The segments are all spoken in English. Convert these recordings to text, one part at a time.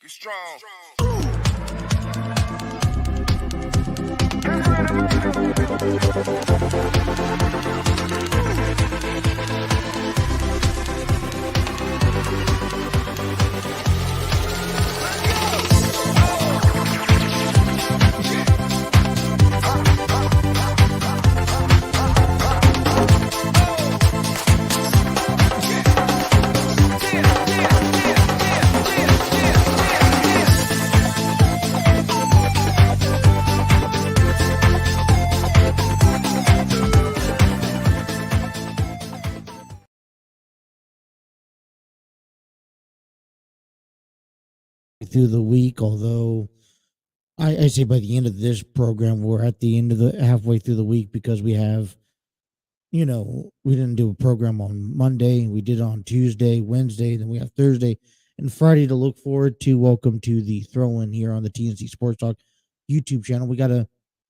Be strong. Through the week, although I say by the end of this program, we're at the end of the halfway through the week because we have, we didn't do a program on Monday. We did it on Tuesday, Wednesday, then we have Thursday and Friday to look forward to. Welcome to the throw in here on the TNC Sports Talk YouTube channel.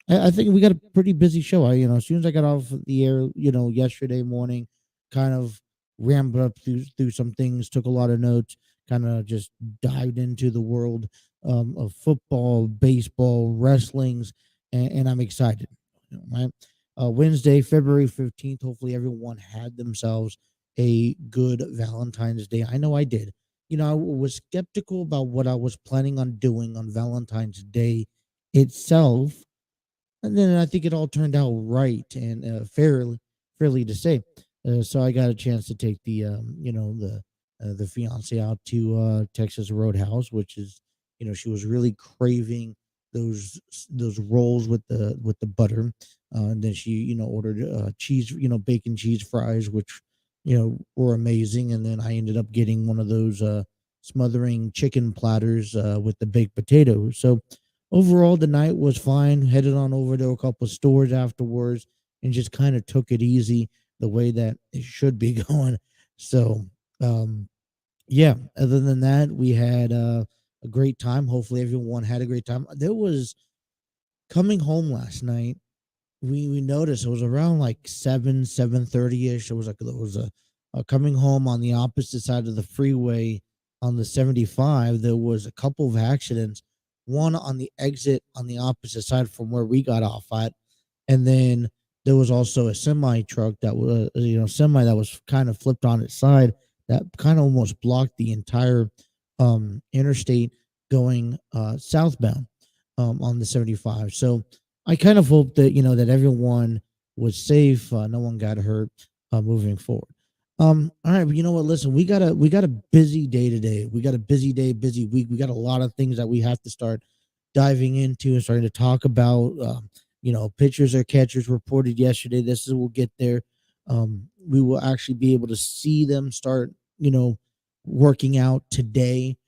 I think we got a pretty busy show. As soon as I got off the air, yesterday morning, kind of rambled up through some things, took a lot of notes, kind of just dived into the world of football, baseball, wrestlings, and I'm excited. Right? Wednesday, February 15th. Hopefully, everyone had themselves a good Valentine's Day. I know I did. I was skeptical about what I was planning on doing on Valentine's Day itself, and then I think it all turned out right and fairly to say. So I got a chance to take the fiance out to Texas Roadhouse, which is, she was really craving those rolls with the butter, and then she ordered cheese, bacon cheese fries, which were amazing, and then I ended up getting one of those smothering chicken platters with the baked potatoes. So overall, the night was fine. Headed on over to a couple of stores afterwards and just kind of took it easy the way that it should be going. So, yeah, other than that, we had a great time. Hopefully, everyone had a great time. There was coming home last night. We noticed it was around like 7:30 ish. It was a coming home on the opposite side of the freeway on the 75. There was a couple of accidents, one on the exit on the opposite side from where we got off at, and then there was also a semi truck that was that was kind of flipped on its side that kind of almost blocked the entire interstate going southbound on the 75. So I kind of hope that that everyone was safe, no one got hurt moving forward. All right, but you know what? Listen, we got a busy day today. We got a busy day, busy week. We got a lot of things that we have to start diving into and starting to talk about. Pitchers or catchers reported yesterday. We'll get there. We will actually be able to see them start, working out today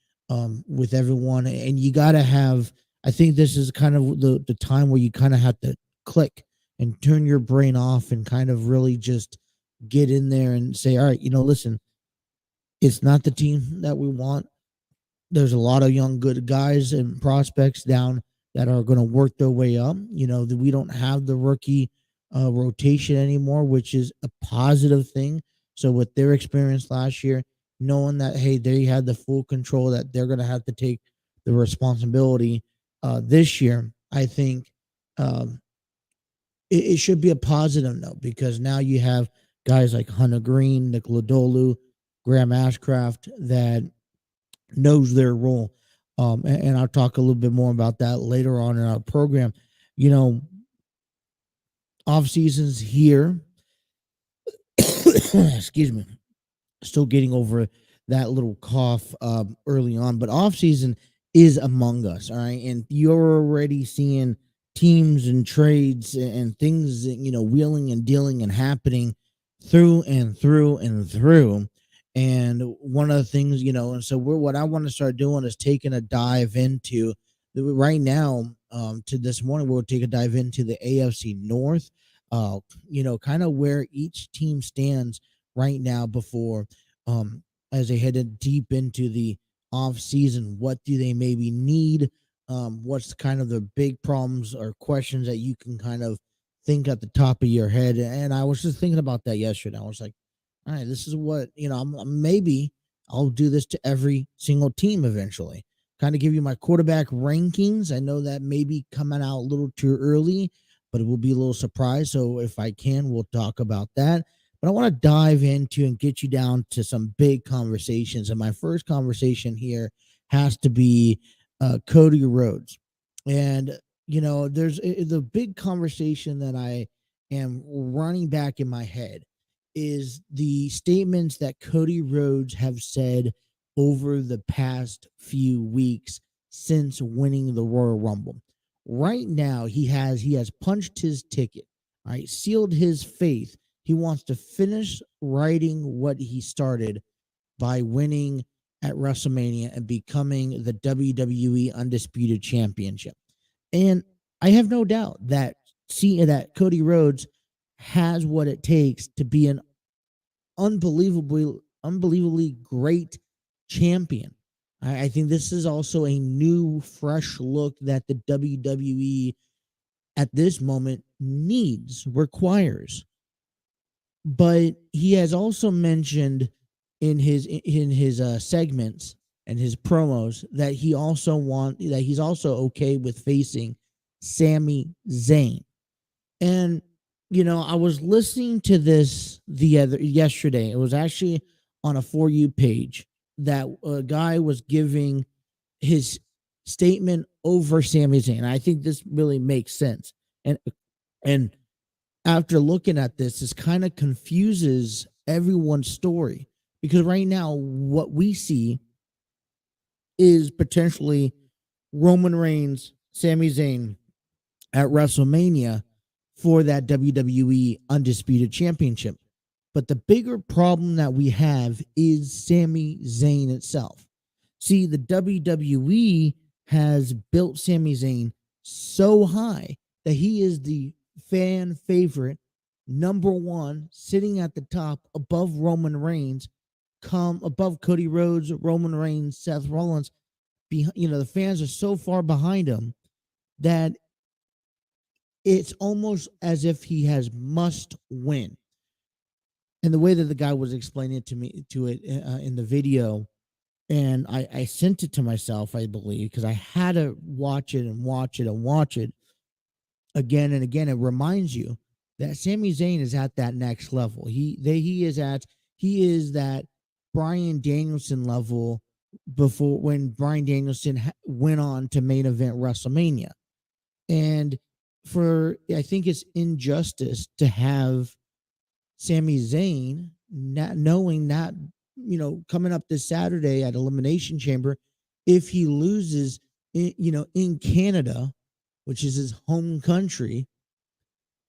with everyone. And you got to have, I think this is kind of the time where you kind of have to click and turn your brain off and kind of really just get in there and say, all right, listen, it's not the team that we want. There's a lot of young, good guys and prospects down that are going to work their way up. We don't have the rookie rotation anymore, which is a positive thing. So with their experience last year, knowing that, hey, they had the full control, that they're going to have to take the responsibility this year, I think it should be a positive note, because now you have guys like Hunter Green, Nick Lodolu, Graham Ashcraft that knows their role. And I'll talk a little bit more about that later on in our program. Off season's here. Excuse me. Still getting over that little cough early on, but off season is among us. All right. And you're already seeing teams and trades and things, wheeling and dealing and happening through and through and through. And one of the things, and so what I want to start doing is taking a dive into right now. To this morning, we'll take a dive into the AFC North. Kind of where each team stands right now before, as they headed deep into the off season. What do they maybe need? What's kind of the big problems or questions that you can kind of think at the top of your head? And I was just thinking about that yesterday. I was like, all right, this is what, maybe I'll do this to every single team eventually, kind of give you my quarterback rankings. I know that may be coming out a little too early, but it will be a little surprise. So if I can, we'll talk about that. But I want to dive into and get you down to some big conversations. And my first conversation here has to be Cody Rhodes. And, there's the big conversation that I am running back in my head is the statements that Cody Rhodes have said over the past few weeks since winning the Royal Rumble. Right now, he has punched his ticket, all right, sealed his faith. He wants to finish writing what he started by winning at WrestleMania and becoming the WWE Undisputed Championship. And I have no doubt that Cody Rhodes has what it takes to be an unbelievably great champion. I think this is also a new, fresh look that the WWE at this moment requires. But he has also mentioned in his segments and his promos that he's also okay with facing Sami Zayn. And I was listening to this yesterday. It was actually on a For You page that a guy was giving his statement over Sami Zayn. I think this really makes sense. And after looking at this kind of confuses everyone's story, because right now what we see is potentially Roman Reigns, Sami Zayn at WrestleMania for that WWE Undisputed Championship. But the bigger problem that we have is Sami Zayn itself. See, the WWE has built Sami Zayn so high that he is the fan favorite, number one, sitting at the top above Roman Reigns, above Cody Rhodes, Roman Reigns, Seth Rollins. The fans are so far behind him that it's almost as if he has must win. And the way that the guy was explaining it in the video, and I sent it to myself, I believe, because I had to watch it again and again. It reminds you that Sami Zayn is at that next level. He is that Bryan Danielson level before, when Bryan Danielson went on to main event WrestleMania. And I think it's injustice to have Sami Zayn not knowing that, coming up this Saturday at Elimination Chamber, if he loses, in Canada, which is his home country,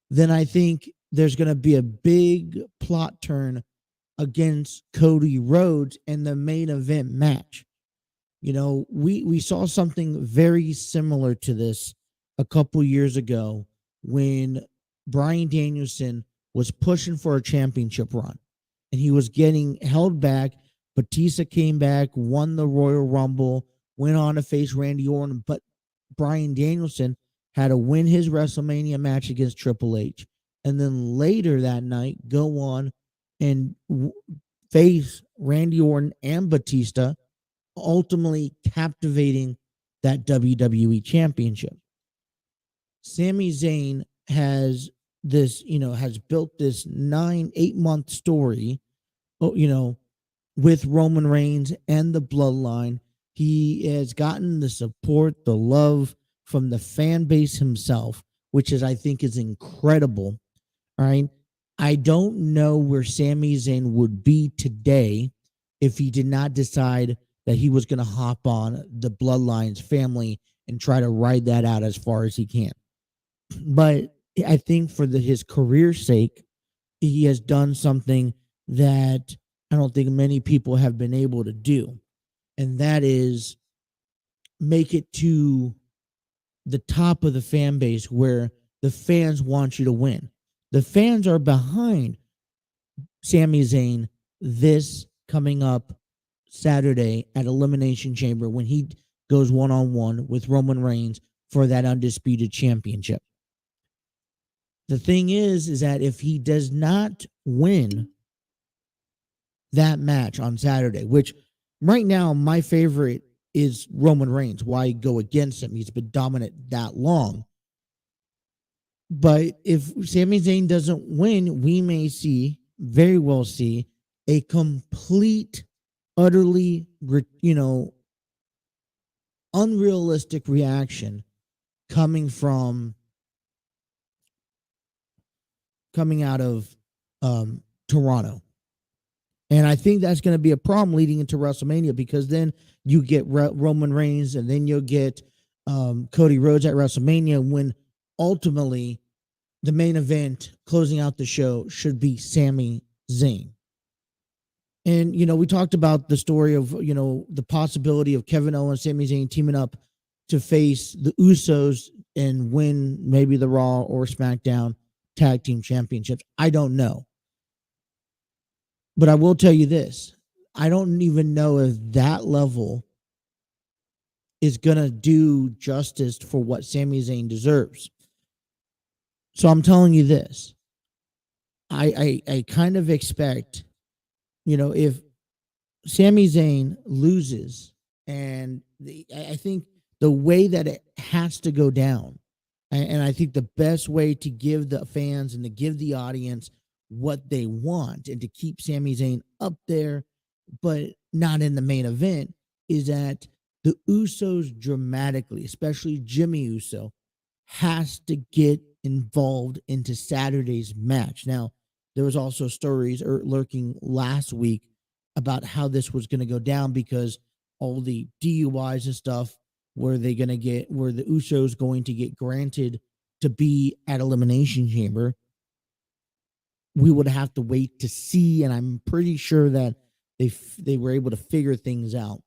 then I think there's going to be a big plot turn against Cody Rhodes in the main event match. We saw something very similar to this a couple years ago when Bryan Danielson was pushing for a championship run and he was getting held back. Batista came back, won the Royal Rumble, went on to face Randy Orton, but Bryan Danielson had to win his WrestleMania match against Triple H, and then later that night go on and face Randy Orton and Batista, ultimately captivating that WWE Championship. Sami Zayn has built this 8 month story, with Roman Reigns and the bloodline. He has gotten the support, the love from the fan base himself, which I think is incredible. All right. I don't know where Sami Zayn would be today if he did not decide that he was going to hop on the bloodline's family and try to ride that out as far as he can. But I think for his career's sake, he has done something that I don't think many people have been able to do. And that is make it to the top of the fan base where the fans want you to win. The fans are behind Sami Zayn this coming up Saturday at Elimination Chamber when he goes one-on-one with Roman Reigns for that Undisputed Championship. The thing is that if he does not win that match on Saturday, which right now my favorite is Roman Reigns. Why go against him? He's been dominant that long. But if Sami Zayn doesn't win, we may very well see, a complete, utterly, unrealistic reaction coming out of Toronto. And I think that's going to be a problem leading into WrestleMania, because then you get Roman Reigns, and then you'll get Cody Rhodes at WrestleMania, when ultimately the main event closing out the show should be Sami Zayn. And, we talked about the story of, the possibility of Kevin Owens, Sami Zayn teaming up to face the Usos and win maybe the Raw or SmackDown Tag Team Championships. I don't know. But I will tell you this. I don't even know if that level is going to do justice for what Sami Zayn deserves. So I'm telling you this. I kind of expect, if Sami Zayn loses, and I think the way that it has to go down, and I think the best way to give the fans and to give the audience what they want and to keep Sami Zayn up there, but not in the main event, is that the Usos dramatically, especially Jimmy Uso, has to get involved into Saturday's match. Now, there was also stories lurking last week about how this was going to go down, because all the DUIs and stuff, were the Usos going to get granted to be at Elimination Chamber? We would have to wait to see, and I'm pretty sure that they were able to figure things out.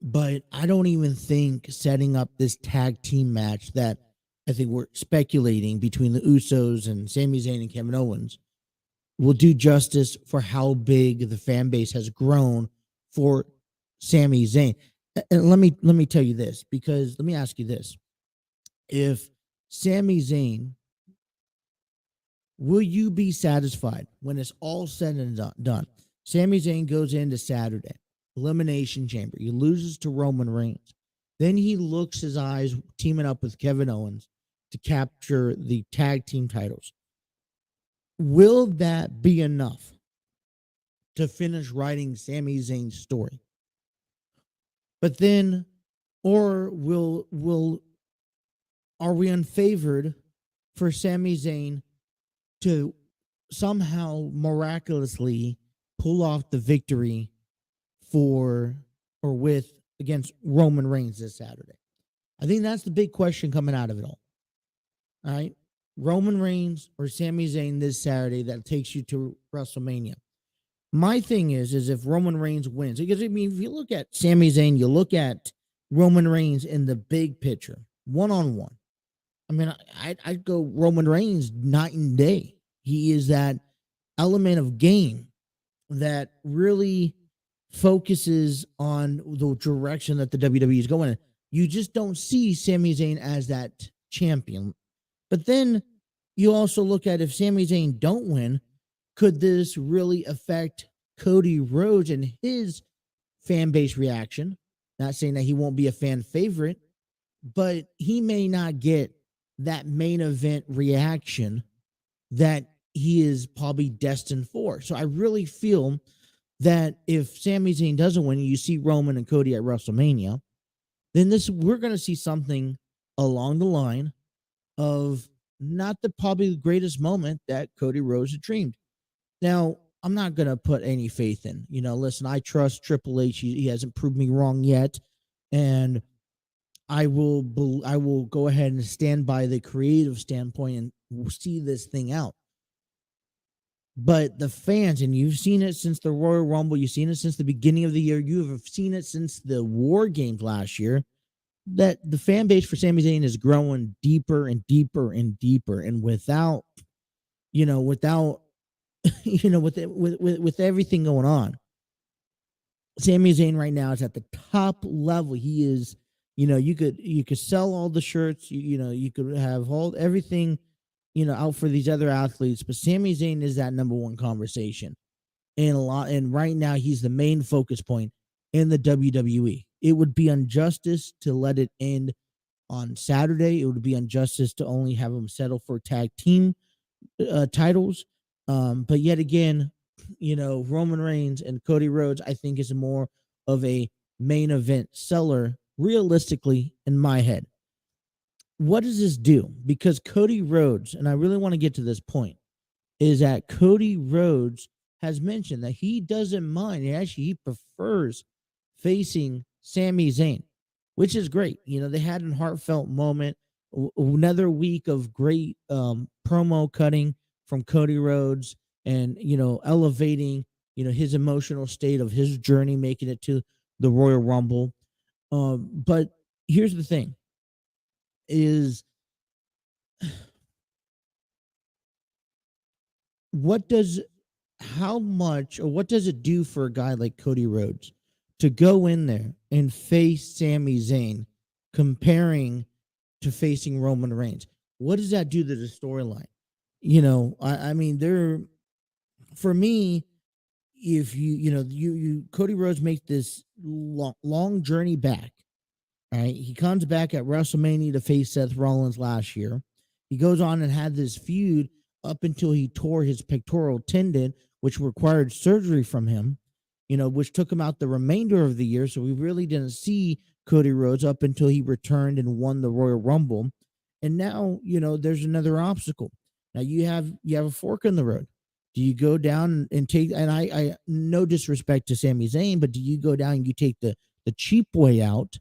But I don't even think setting up this tag team match that I think we're speculating between the Usos and Sami Zayn and Kevin Owens will do justice for how big the fan base has grown for Sami Zayn. And let me tell you this, because let me ask you this. If Sami Zayn, will you be satisfied when it's all said and done? Sami Zayn goes into Saturday, Elimination Chamber. He loses to Roman Reigns. Then he looks his eyes teaming up with Kevin Owens to capture the tag team titles. Will that be enough to finish writing Sami Zayn's story? But then, or are we unfavored for Sami Zayn to somehow miraculously pull off the victory against Roman Reigns this Saturday? I think that's the big question coming out of it all. All right. Roman Reigns or Sami Zayn this Saturday that takes you to WrestleMania. My thing is if Roman Reigns wins, because if you look at Sami Zayn, you look at Roman Reigns in the big picture, one-on-one. I mean, I'd go Roman Reigns night and day. He is that element of game that really focuses on the direction that the WWE is going in. You just don't see Sami Zayn as that champion. But then you also look at, if Sami Zayn don't win, could this really affect Cody Rhodes and his fan base reaction? Not saying that he won't be a fan favorite, but he may not get that main event reaction that he is probably destined for. So I really feel that if Sami Zayn doesn't win, you see Roman and Cody at WrestleMania, then we're going to see something along the line of not probably the greatest moment that Cody Rhodes had dreamed. Now, I'm not going to put any faith in. Listen, I trust Triple H. He hasn't proved me wrong yet. And I will go ahead and stand by the creative standpoint and see this thing out. But the fans, and you've seen it since the Royal Rumble, you've seen it since the beginning of the year, you have seen it since the War Games last year, that the fan base for Sami Zayn is growing deeper and deeper and deeper. And without with everything going on, Sami Zayn right now is at the top level. He is, you could sell all the shirts, you could have everything, out for these other athletes, but Sami Zayn is that number one conversation. And right now he's the main focus point. in the WWE. It would be injustice to let it end on Saturday. It would be injustice to only have them settle for tag team titles. But yet again, Roman Reigns and Cody Rhodes, I think, is more of a main event seller, realistically, in my head. What does this do? Because Cody Rhodes, and I really want to get to this point, is that Cody Rhodes has mentioned that he doesn't mind. He prefers facing Sami Zayn, which is great. They had a heartfelt moment, another week of great promo cutting from Cody Rhodes, and elevating his emotional state of his journey, making it to the Royal Rumble. But here's the thing: is what does it do for a guy like Cody Rhodes to go in there and face Sami Zayn, comparing to facing Roman Reigns? What does that do to the storyline? I mean, for me, if Cody Rhodes makes this long journey back. All right, he comes back at WrestleMania to face Seth Rollins last year. He goes on and had this feud up until he tore his pectoral tendon, which required surgery from him, which took him out the remainder of the year. So we really didn't see Cody Rhodes up until he returned and won the Royal Rumble. And now, there's another obstacle. Now you have a fork in the road. Do you go down and take, and I no disrespect to Sami Zayn, but do you go down and you take the cheap way out?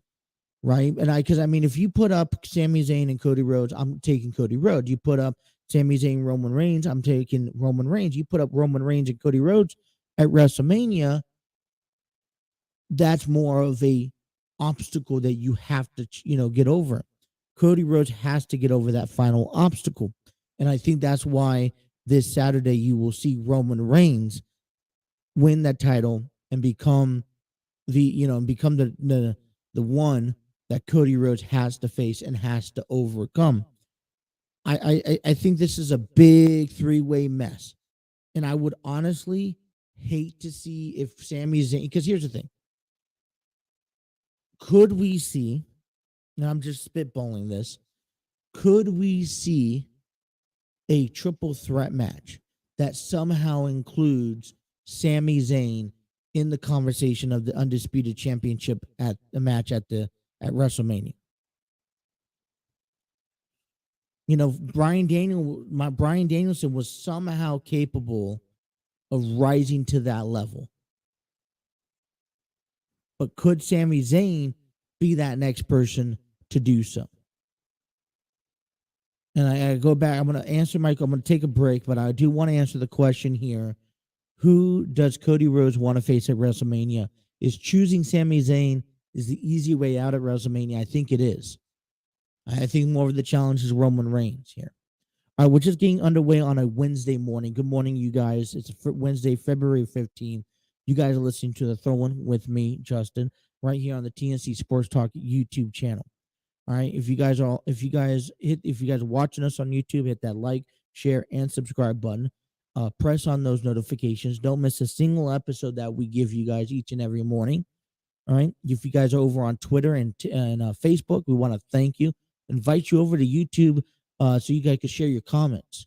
Right. And because if you put up Sami Zayn and Cody Rhodes, I'm taking Cody Rhodes. You put up Sami Zayn, Roman Reigns, I'm taking Roman Reigns. You put up Roman Reigns and Cody Rhodes at WrestleMania, that's more of a obstacle that you have to, get over. Cody Rhodes has to get over that final obstacle. And I think that's why this Saturday you will see Roman Reigns win that title and become the one that Cody Rhodes has to face and has to overcome. I think this is a big three-way mess. And I would honestly hate to see if Sami Zayn, because here's the thing. Could we see, and I'm just spitballing this, could we see a triple threat match that somehow includes Sami Zayn in the conversation of the Undisputed Championship at the match at WrestleMania? Bryan Danielson was somehow capable of rising to that level. But could Sami Zayn be that next person to do so? And I go back. I'm going to answer, Michael. I'm going to take a break, but I do want to answer the question here. Who does Cody Rhodes want to face at WrestleMania? Is choosing Sami Zayn is the easy way out at WrestleMania? I think it is. I think more of the challenge is Roman Reigns here. All right, we're just getting underway on a Wednesday morning. Good morning, you guys. It's Wednesday, February 15th. You guys are listening to The Throw-In with me, Justin, right here on the TNC Sports Talk YouTube channel. All right, if you guys are watching us on YouTube, hit that like, share, and subscribe button. Press on those notifications. Don't miss a single episode that we give you guys each and every morning. All right, if you guys are over on Twitter and Facebook, we want to thank you. Invite you over to YouTube so you guys can share your comments.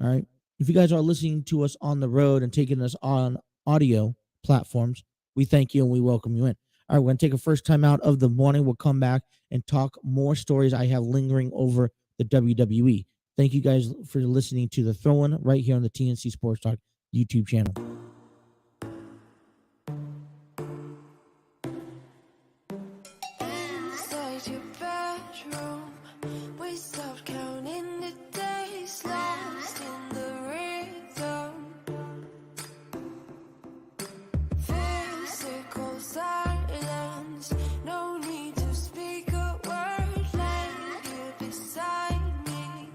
All right, if you guys are listening to us on the road and taking us on audio platforms, we thank you and we welcome you in. All right, we're going to take a first time out of the morning. We'll come back and talk more stories I have lingering over the WWE. Thank you guys for listening to The Throw-In right here on the TNC Sports Talk YouTube channel. Inside your bedroom, we stopped counting the days, lost in the rhythm. Physical silence, no need to speak a word, lay here beside me.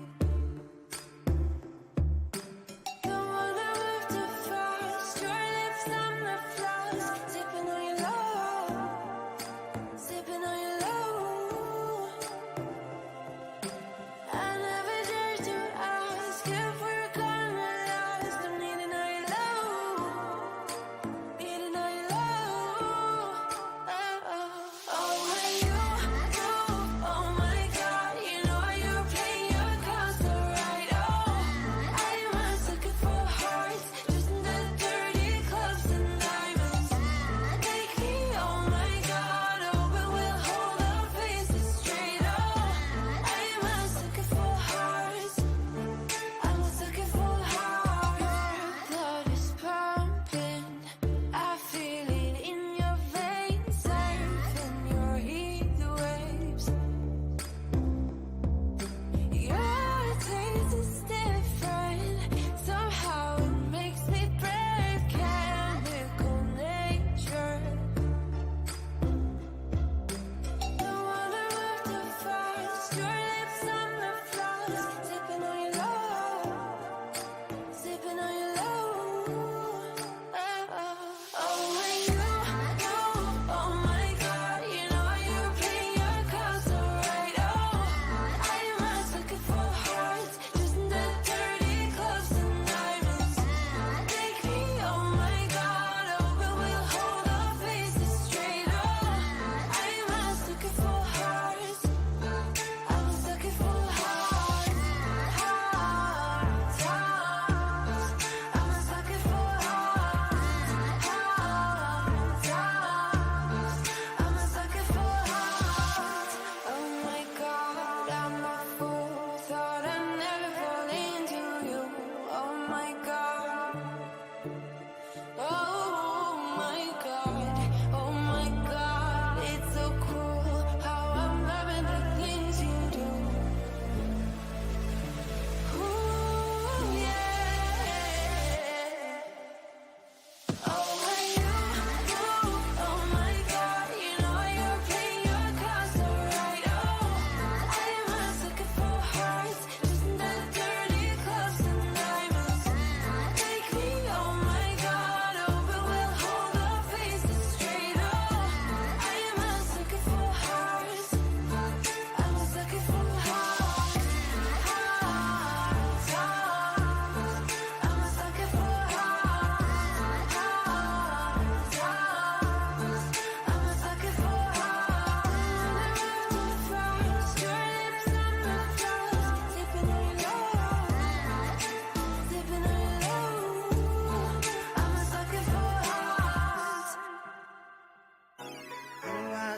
Don't wanna move too fast.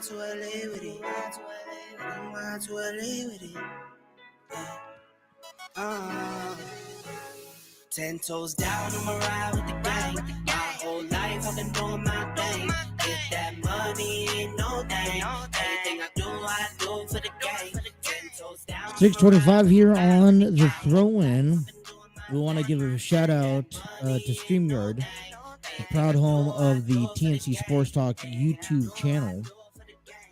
to LA with it. I'm to LA with it. Yeah. 10 toes down, I'ma ride with the gang. My whole life I've been doing my thing. Get that money, ain't no thing. Everything I do for the gang. 10 toes down. 625 here on the throw-in. We want to give a shout out to StreamYard, the proud home of the TNC Sports Talk YouTube channel.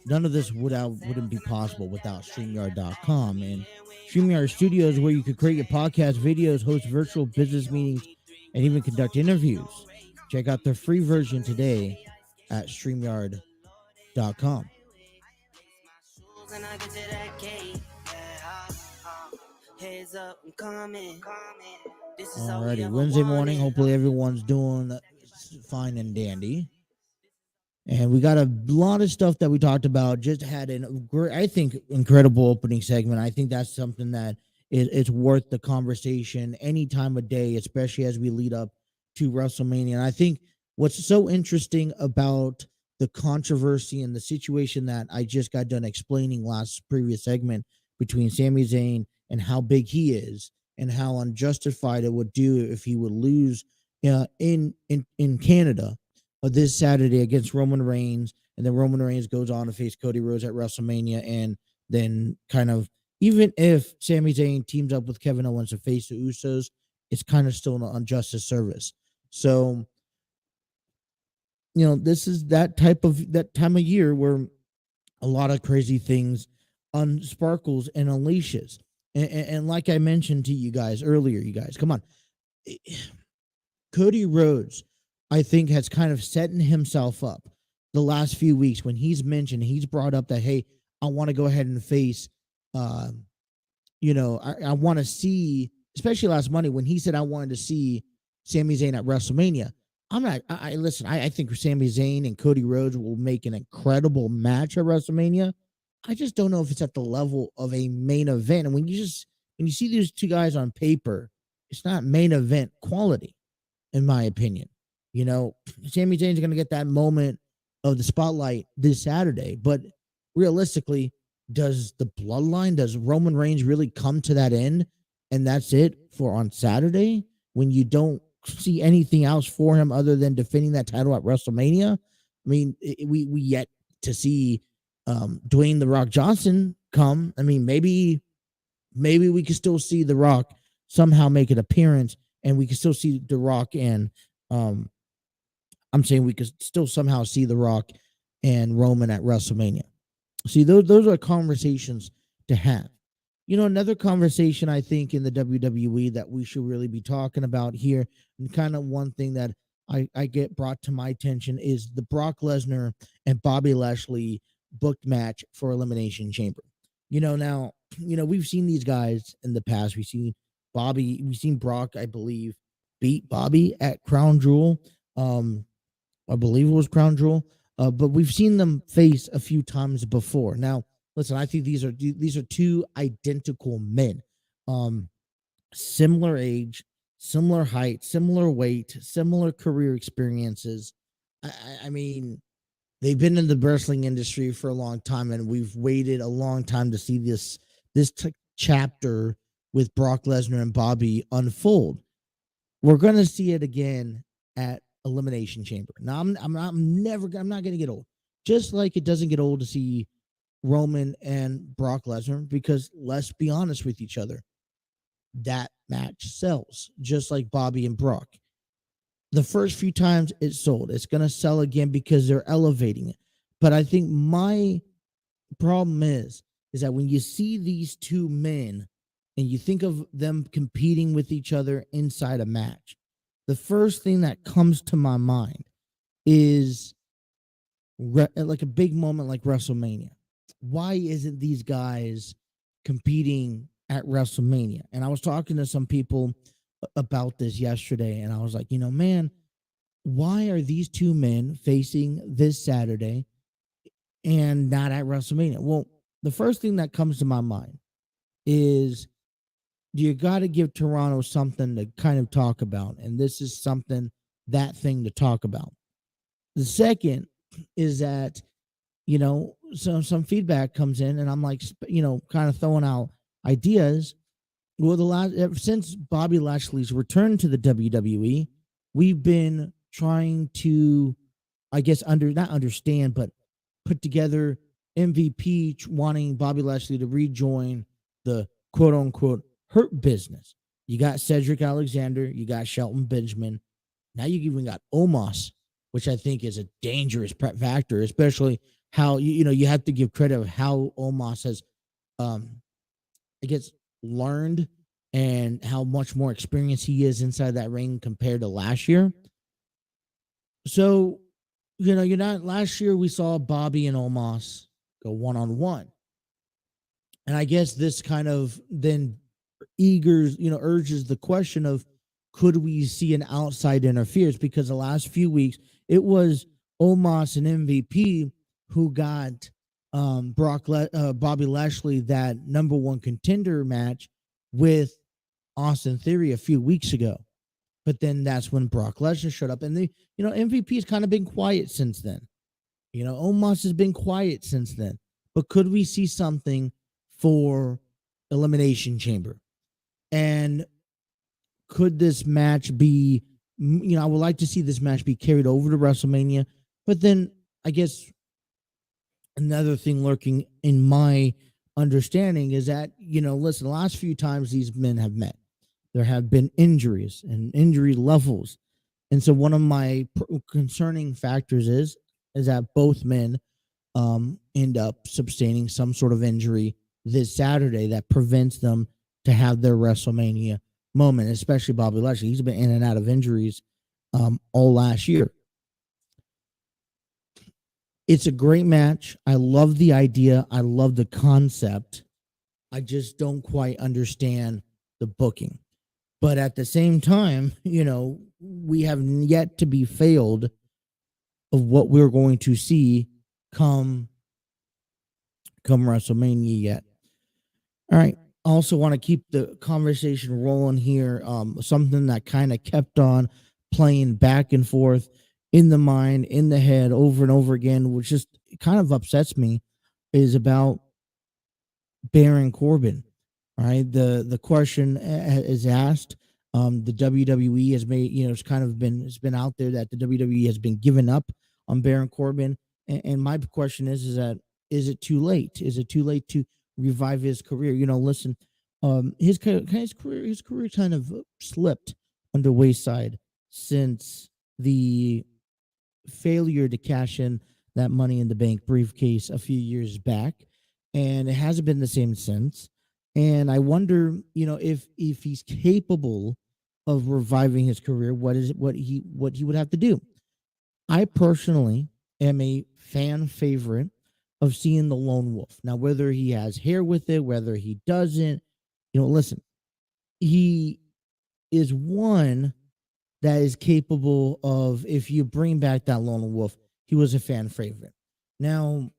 None of this wouldn't be possible without StreamYard.com. And StreamYard Studios, where you could create your podcast videos, host virtual business meetings, and even conduct interviews. Check out the free version today at StreamYard.com. Alrighty, Wednesday morning. Hopefully everyone's doing fine and dandy. And we got a lot of stuff that we talked about. Just had I think, incredible opening segment. I think that's something that it's worth the conversation any time of day, especially as we lead up to WrestleMania. And I think what's so interesting about the controversy and the situation that I just got done explaining last previous segment between Sami Zayn and how big he is and how unjustified it would do if he would lose in Canada this Saturday against Roman Reigns, and then Roman Reigns goes on to face Cody Rhodes at WrestleMania, and then kind of, even if Sami Zayn teams up with Kevin Owens to face the Usos, it's kind of still an injustice service. So, this is that time of year where a lot of crazy things sparkles and unleashes. And like I mentioned to you guys earlier, you guys, come on. Cody Rhodes, I think, has kind of setting himself up the last few weeks when he's brought up that, hey, I want to go ahead and face, I want to see, especially last Monday when he said I wanted to see Sami Zayn at WrestleMania. I think Sami Zayn and Cody Rhodes will make an incredible match at WrestleMania. I just don't know if it's at the level of a main event. And when you see these two guys on paper, it's not main event quality, in my opinion. Sami Zayn's going to get that moment of the spotlight this Saturday. But realistically, does Roman Reigns really come to that end? And that's it for on Saturday when you don't see anything else for him other than defending that title at WrestleMania? I mean, we yet to see Dwayne "The Rock" Johnson come. I mean, maybe we could still see The Rock somehow make an appearance, and we could still see The Rock and I'm saying we could still somehow see The Rock and Roman at WrestleMania. See, those are conversations to have. Another conversation I think in the WWE that we should really be talking about here, and kind of one thing that I get brought to my attention, is the Brock Lesnar and Bobby Lashley booked match for Elimination Chamber. Now, we've seen these guys in the past. We've seen Brock, I believe, beat Bobby at Crown Jewel. I believe it was Crown Jewel. But we've seen them face a few times before. Now, listen, I think these are two identical men. Similar age, similar height, similar weight, similar career experiences. I mean, they've been in the wrestling industry for a long time, and we've waited a long time to see this chapter with Brock Lesnar and Bobby unfold. We're going to see it again at Elimination Chamber. Now, I'm not going to get old. Just like it doesn't get old to see Roman and Brock Lesnar, because let's be honest with each other, that match sells, just like Bobby and Brock. The first few times it sold. It's going to sell again because they're elevating it. But I think my problem is that when you see these two men and you think of them competing with each other inside a match, the first thing that comes to my mind is like a big moment like WrestleMania. Why isn't these guys competing at WrestleMania? And I was talking to some people about this yesterday, and I was like, man, why are these two men facing this Saturday and not at WrestleMania? Well, the first thing that comes to my mind is you got to give Toronto something to kind of talk about, and this is that thing to talk about. The second is that, some feedback comes in, and I'm like, kind of throwing out ideas. Well, since Bobby Lashley's return to the WWE, we've been trying to, I guess, not understand, but put together MVP wanting Bobby Lashley to rejoin the quote unquote hurt business. You got Cedric Alexander, you got Shelton Benjamin. Now you even got Omos, which I think is a dangerous factor, especially how you have to give credit of how Omos has, I guess, learned and how much more experience he is inside that ring compared to last year. So, you're not. Last year we saw Bobby and Omos go one-on-one, and I guess this kind of then urges the question of, could we see an outside interference? Because the last few weeks it was Omos and MVP who got Bobby Lashley that number one contender match with Austin Theory a few weeks ago. But then that's when Brock Lesnar showed up, and MVP has kind of been quiet since then. Omos has been quiet since then. But could we see something for Elimination Chamber? And could this match be, I would like to see this match be carried over to WrestleMania. But then I guess another thing lurking in my understanding is that, listen, the last few times these men have met, there have been injuries and injury levels. And so one of my concerning factors is that both men end up sustaining some sort of injury this Saturday that prevents them to have their WrestleMania moment, especially Bobby Lashley. He's been in and out of injuries all last year. It's a great match. I love the idea. I love the concept. I just don't quite understand the booking. But at the same time, we have yet to be failed of what we're going to see come WrestleMania yet. All right. I also want to keep the conversation rolling here. Something that kind of kept on playing back and forth in the mind, in the head, over and over again, which just kind of upsets me, is about Baron Corbin. All right, the question is asked. The WWE has made, it's been out there that the WWE has been giving up on Baron Corbin, and my question is that, is it too late? Is it too late to revive his career? Listen, his career kind of slipped on the wayside since the failure to cash in that Money in the Bank briefcase a few years back, and it hasn't been the same since. And I wonder, if he's capable of reviving his career, what he would have to do. I personally am a fan favorite of seeing the Lone Wolf. Now, whether he has hair with it, whether he doesn't, listen, he is one that is capable of, if you bring back that Lone Wolf, he was a fan favorite. Now,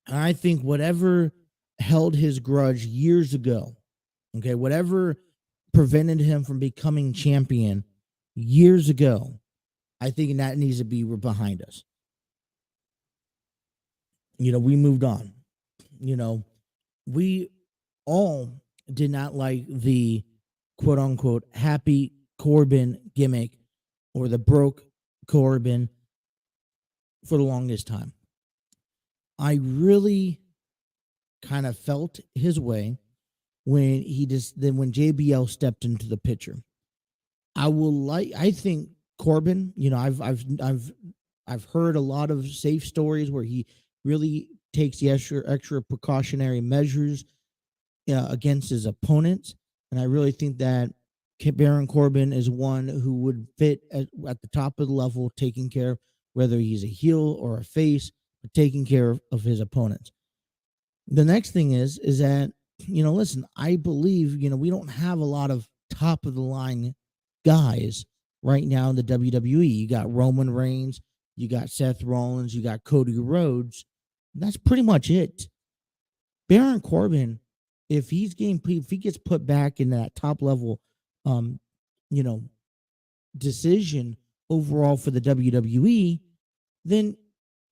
I think whatever held his grudge years ago, okay, whatever prevented him from becoming champion years ago, I think that needs to be behind us. We moved on. We all did not like the quote unquote happy Corbin gimmick or the broke Corbin for the longest time. I really kind of felt his way when when JBL stepped into the picture. I think Corbin, I've heard a lot of safe stories where he really takes the extra precautionary measures against his opponents, and I really think that Baron Corbin is one who would fit at the top of the level, taking care of whether he's a heel or a face, but taking care of his opponents. The next thing is that, listen, I believe, we don't have a lot of top of the line guys right now in the WWE. You got Roman Reigns, you got Seth Rollins, you got Cody Rhodes. That's pretty much it. Baron Corbin, if he gets put back in that top level, decision overall for the WWE, then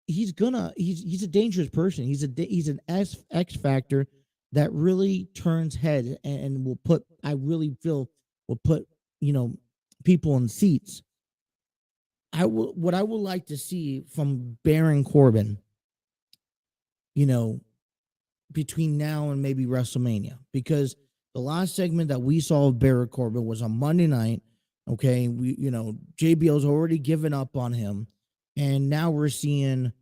he's a dangerous person. He's an X factor that really turns head and will put I really feel will put you know people in seats. What I would like to see from Baron Corbin, you know, between now and maybe WrestleMania, because the last segment that we saw of Baron Corbin was on Monday night. Okay, JBL's already given up on him, and now we're seeing,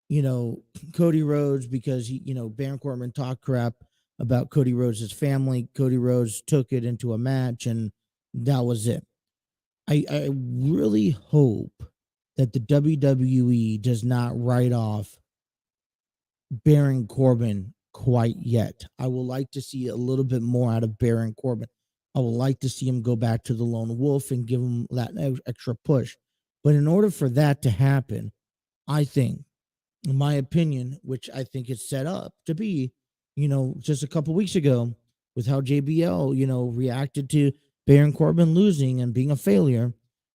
you know, Cody Rhodes because Baron Corbin talked crap about Cody Rhodes' family. Cody Rhodes took it into a match, and that was it. I really hope that the WWE does not write off Baron Corbin quite yet. I would like to see a little bit more out of Baron Corbin. I would like to see him go back to the Lone Wolf and give him that extra push. But in order for that to happen, I think, in my opinion, which I think it's set up to be, just a couple weeks ago with how JBL, reacted to Baron Corbin losing and being a failure,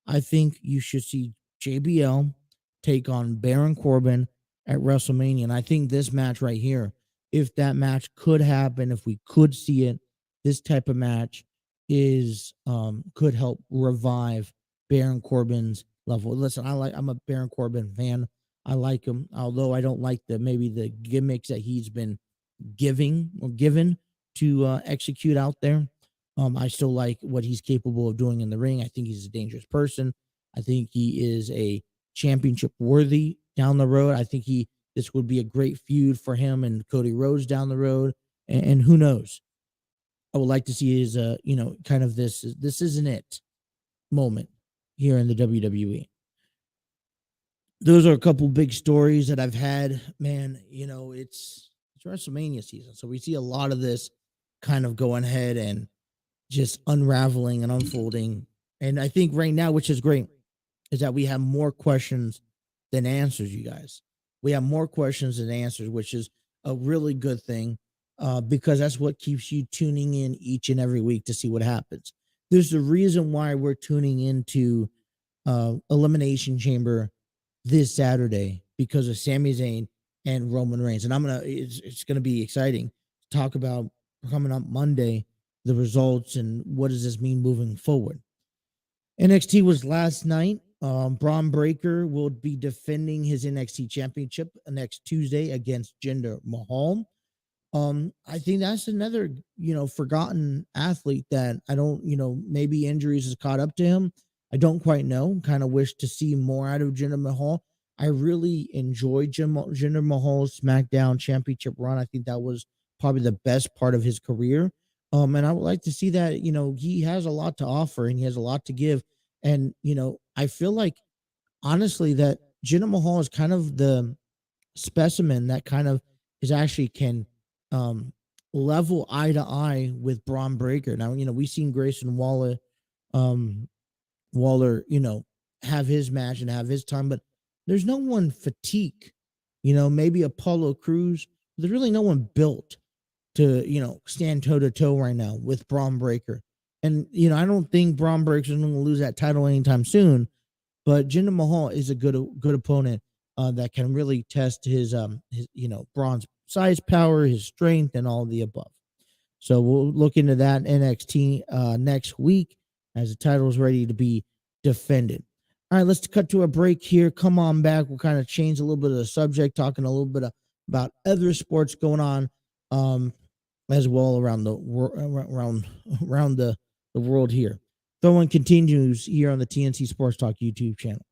I think you should see JBL take on Baron Corbin at WrestleMania. And I think this match right here, if that match could happen, if we could see it, this type of match is could help revive Baron Corbin's level. Listen, I'm a Baron Corbin fan. I like him, although I don't like the gimmicks that he's been given to execute out there. I still like what he's capable of doing in the ring. I think he's a dangerous person. I think he is a championship worthy down the road. I think this would be a great feud for him and Cody Rhodes down the road. And who knows? I would like to see his kind of this isn't it moment here in the WWE. Those are a couple big stories that I've had. Man, it's WrestleMania season, so we see a lot of this kind of going ahead and just unraveling and unfolding. And I think right now, which is great, is that we have more questions than answers, you guys. We have more questions than answers, which is a really good thing, because that's what keeps you tuning in each and every week to see what happens. There's a reason why we're tuning into Elimination Chamber this Saturday, because of Sami Zayn and Roman Reigns. And it's gonna be exciting to talk about coming up Monday, the results and what does this mean moving forward. NXT was last night. Braun Breaker will be defending his NXT championship next Tuesday against Jinder Mahal. I think that's another, forgotten athlete that I don't, maybe injuries has caught up to him. I don't quite know. Kind of wish to see more out of Jinder Mahal. I really enjoyed Jinder Mahal's SmackDown championship run. I think that was probably the best part of his career. And I would like to see that, he has a lot to offer and he has a lot to give. And, I feel like, honestly, that Jinder Mahal is kind of the specimen that kind of is actually can level eye to eye with Braun Breaker. Now, we've seen Grayson Waller, have his match and have his time, but there's no one fatigue, maybe Apollo Crews. There's really no one built to, stand toe to toe right now with Braun Breaker. And, I don't think Braun Breaker is going to lose that title anytime soon, but Jinder Mahal is a good opponent that can really test his Braun's size, power, his strength, and all of the above. So we'll look into that NXT next week as the title is ready to be defended. All right, let's cut to a break here. Come on back. We'll kind of change a little bit of the subject, talking a little bit about other sports going on as well around the world here. Throwing continues here on the TNC Sports Talk YouTube channel.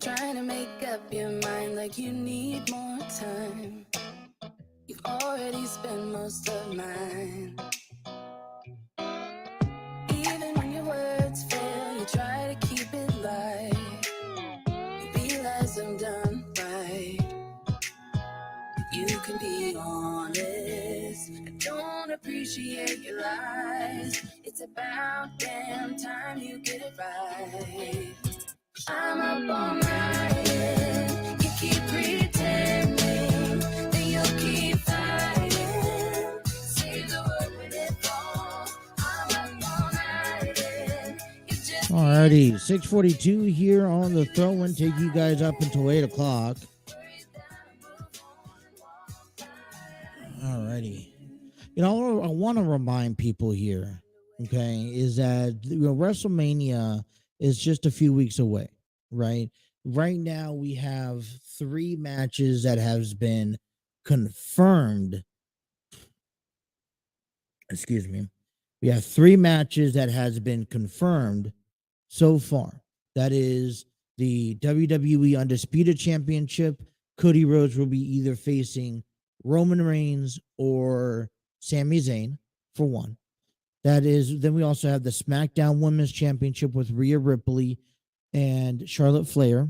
trying to make up your mind like you need more time. You've already spent most of mine. Even when your words fail, you try to keep it light. You realize I'm done right. You can be honest. I don't appreciate your lies. It's about damn time you get it right. I'm up all night. You keep pretending that you'll keep fighting. Say the word when it falls. I'm up all night. You just Alrighty, 6:42 here on the throw-in. Take you guys up until 8 o'clock. Alrighty. You know, I want to remind people here, okay, is that WrestleMania is just a few weeks away, right? Right now, we have 3 matches that has been confirmed. Excuse me. We have 3 matches that has been confirmed so far. That is the WWE Undisputed Championship. Cody Rhodes will be either facing Roman Reigns or Sami Zayn for one. That is, then we also have the SmackDown Women's Championship with Rhea Ripley and Charlotte Flair.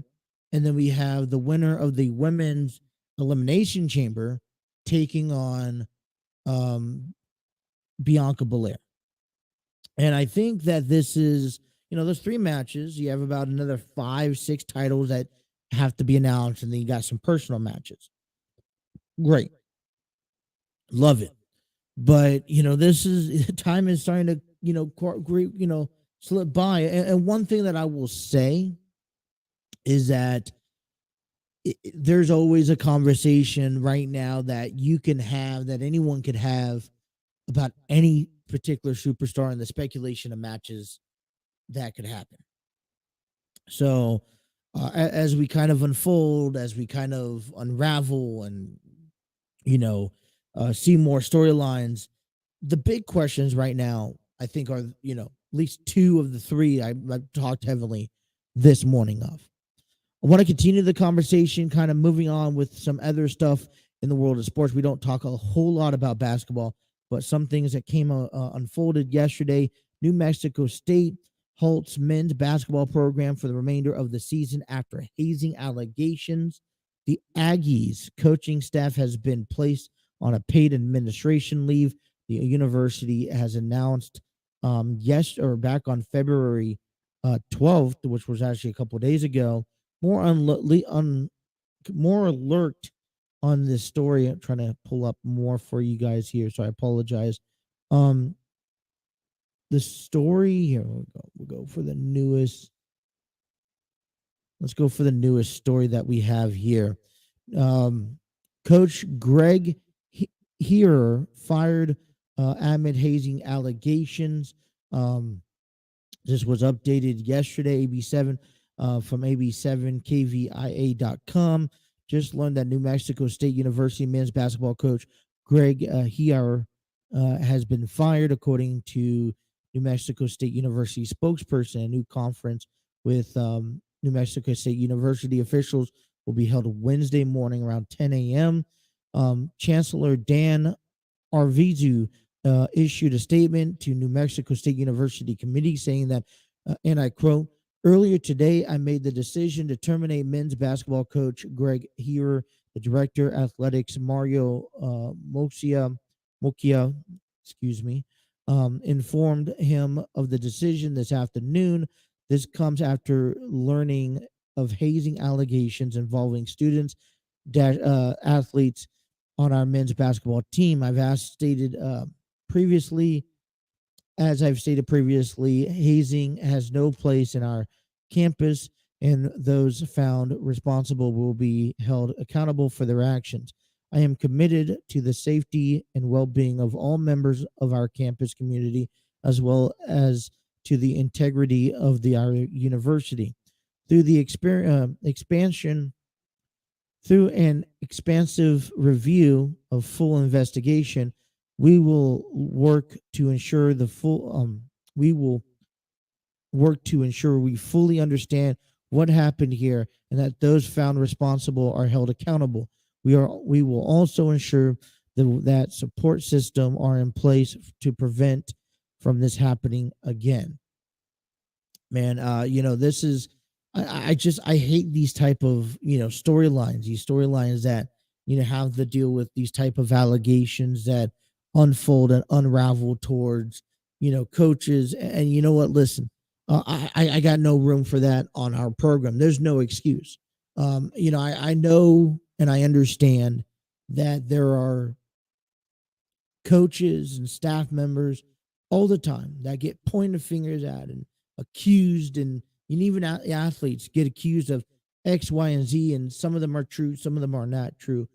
And then we have the winner of the Women's Elimination Chamber taking on Bianca Belair. And I think that this is, there's 3 matches. You have about another 5, 6 titles that have to be announced, and then you got some personal matches. Great. Love it. But, this is, time is starting to, slip by. And one thing that I will say is that there's always a conversation right now that you can have, that anyone could have about any particular superstar and the speculation of matches that could happen. So as we kind of unfold, as we kind of unravel and, see more storylines, the big questions right now, I think, are, at least 2 of the 3 I've talked heavily this morning of. I want to continue the conversation, kind of moving on with some other stuff in the world of sports. We don't talk a whole lot about basketball, but some things that came unfolded yesterday. New Mexico State halts men's basketball program for the remainder of the season after hazing allegations. The Aggies coaching staff has been placed on a paid administration leave. The university has announced back on February 12th, which was actually a couple of days ago. More alert on this story. I'm trying to pull up more for you guys here, so I apologize. The story here, we'll go for the newest. Let's go for the newest story that we have here. Coach Greg Hearer fired amid hazing allegations. This was updated yesterday, AB7 from AB7KVIA.com. Just learned that New Mexico State University men's basketball coach Greg Hearer has been fired, according to New Mexico State University spokesperson. A new conference with New Mexico State University officials will be held Wednesday morning around 10 a.m. Chancellor Dan Arvizu issued a statement to New Mexico State University committee saying that, and I quote, "Earlier today, I made the decision to terminate men's basketball coach Greg Hearer. The director athletics Mario Mokia, informed him of the decision this afternoon. This comes after learning of hazing allegations involving students, athletes on our men's basketball team. As I've stated previously, hazing has no place in our campus, and those found responsible will be held accountable for their actions. I am committed to the safety and well-being of all members of our campus community, as well as to the integrity of our university. Through the through an expansive review of full investigation, we will work to ensure we fully understand what happened here, and that those found responsible are held accountable. We will also ensure that support system are in place to prevent from this happening again. Man, this is I hate these type of storylines that have to deal with these type of allegations that unfold and unravel towards coaches. And you know what, listen, I got no room for that on our program. There's no excuse. I know and I understand that there are coaches and staff members all the time that get pointed fingers at and accused, and even athletes get accused of X, Y, and Z, and some of them are true, some of them are not true.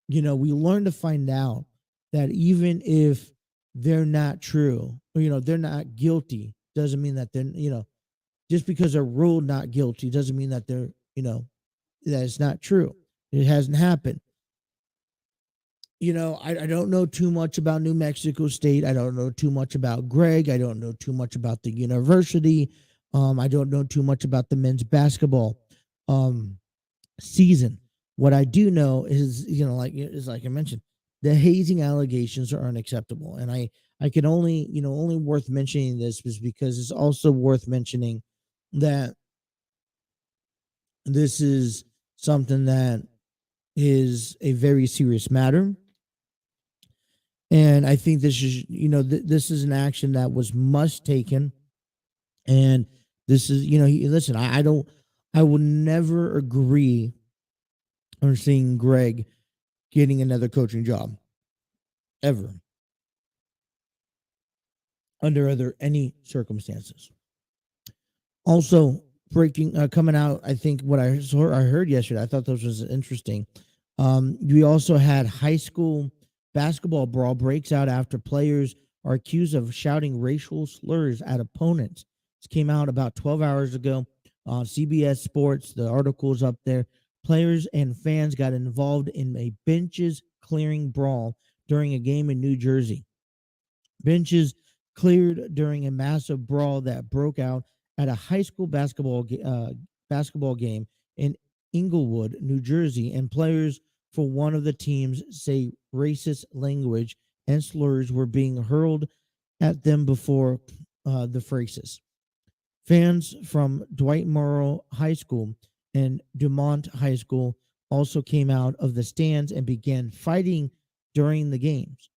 We learn to find out that even if they're not true, or they're not guilty, doesn't mean that they're just because they're ruled not guilty doesn't mean that they're that it's not true. It hasn't happened. I don't know too much about New Mexico State. I don't know too much about Greg. I don't know too much about the university. I don't know too much about the men's basketball season. What I do know is, like I mentioned, the hazing allegations are unacceptable, and I can only worth mentioning this is because it's also worth mentioning that this is something that is a very serious matter. And I think this is, this is an action that was must taken. And this is, listen, I will never agree on seeing Greg getting another coaching job ever under any circumstances. Also, coming out, I think what I heard yesterday, I thought this was interesting. We also had high school basketball brawl breaks out after players are accused of shouting racial slurs at opponents. This came out about 12 hours ago on CBS Sports. The article's up there. Players and fans got involved in a benches clearing brawl during a game in New Jersey. Benches cleared during a massive brawl that broke out at a high school basketball game in Inglewood, New Jersey, and players for one of the teams say racist language and slurs were being hurled at them before the phrases. Fans from Dwight Morrow High School and Dumont High School also came out of the stands and began fighting during the games.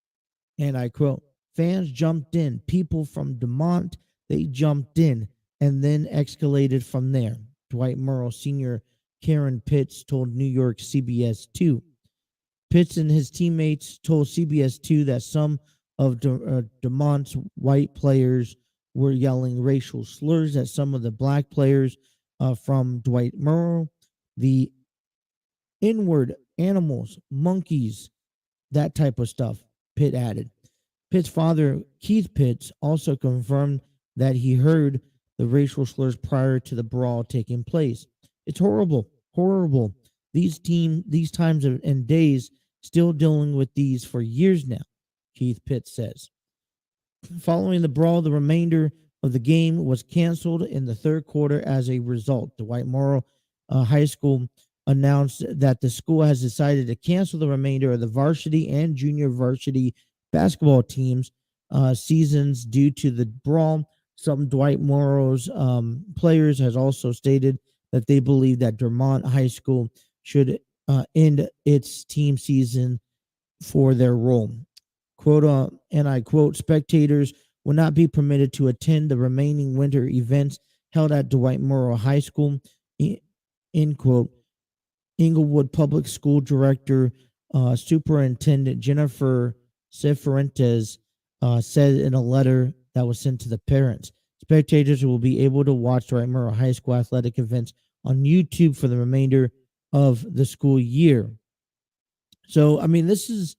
And I quote, fans jumped in. People from Dumont, they jumped in and then escalated from there. Dwight Morrow Sr. Karen Pitts told New York CBS 2. Pitts and his teammates told CBS 2 that some of Dumont's white players were yelling racial slurs at some of the black players from Dwight Morrow. The N-word, animals, monkeys, that type of stuff, Pitt added. Pitt's father, Keith Pitts, also confirmed that he heard the racial slurs prior to the brawl taking place. It's horrible, horrible. These times and days, still dealing with these for years now, Keith Pitts says. Following the brawl, the remainder of the game was canceled in the third quarter as a result. Dwight Morrow High School announced that the school has decided to cancel the remainder of the varsity and junior varsity basketball teams seasons due to the brawl. Some Dwight Morrow's players has also stated that they believe that Dumont High School should end its team season for their role. Quote, and I quote, spectators will not be permitted to attend the remaining winter events held at Dwight Morrow High School, end quote. Inglewood Public School Director Superintendent Jennifer Cifuentes said in a letter that was sent to the parents. Spectators will be able to watch Dwight Morrow High School athletic events on YouTube for the remainder of the school year. So, I mean, this is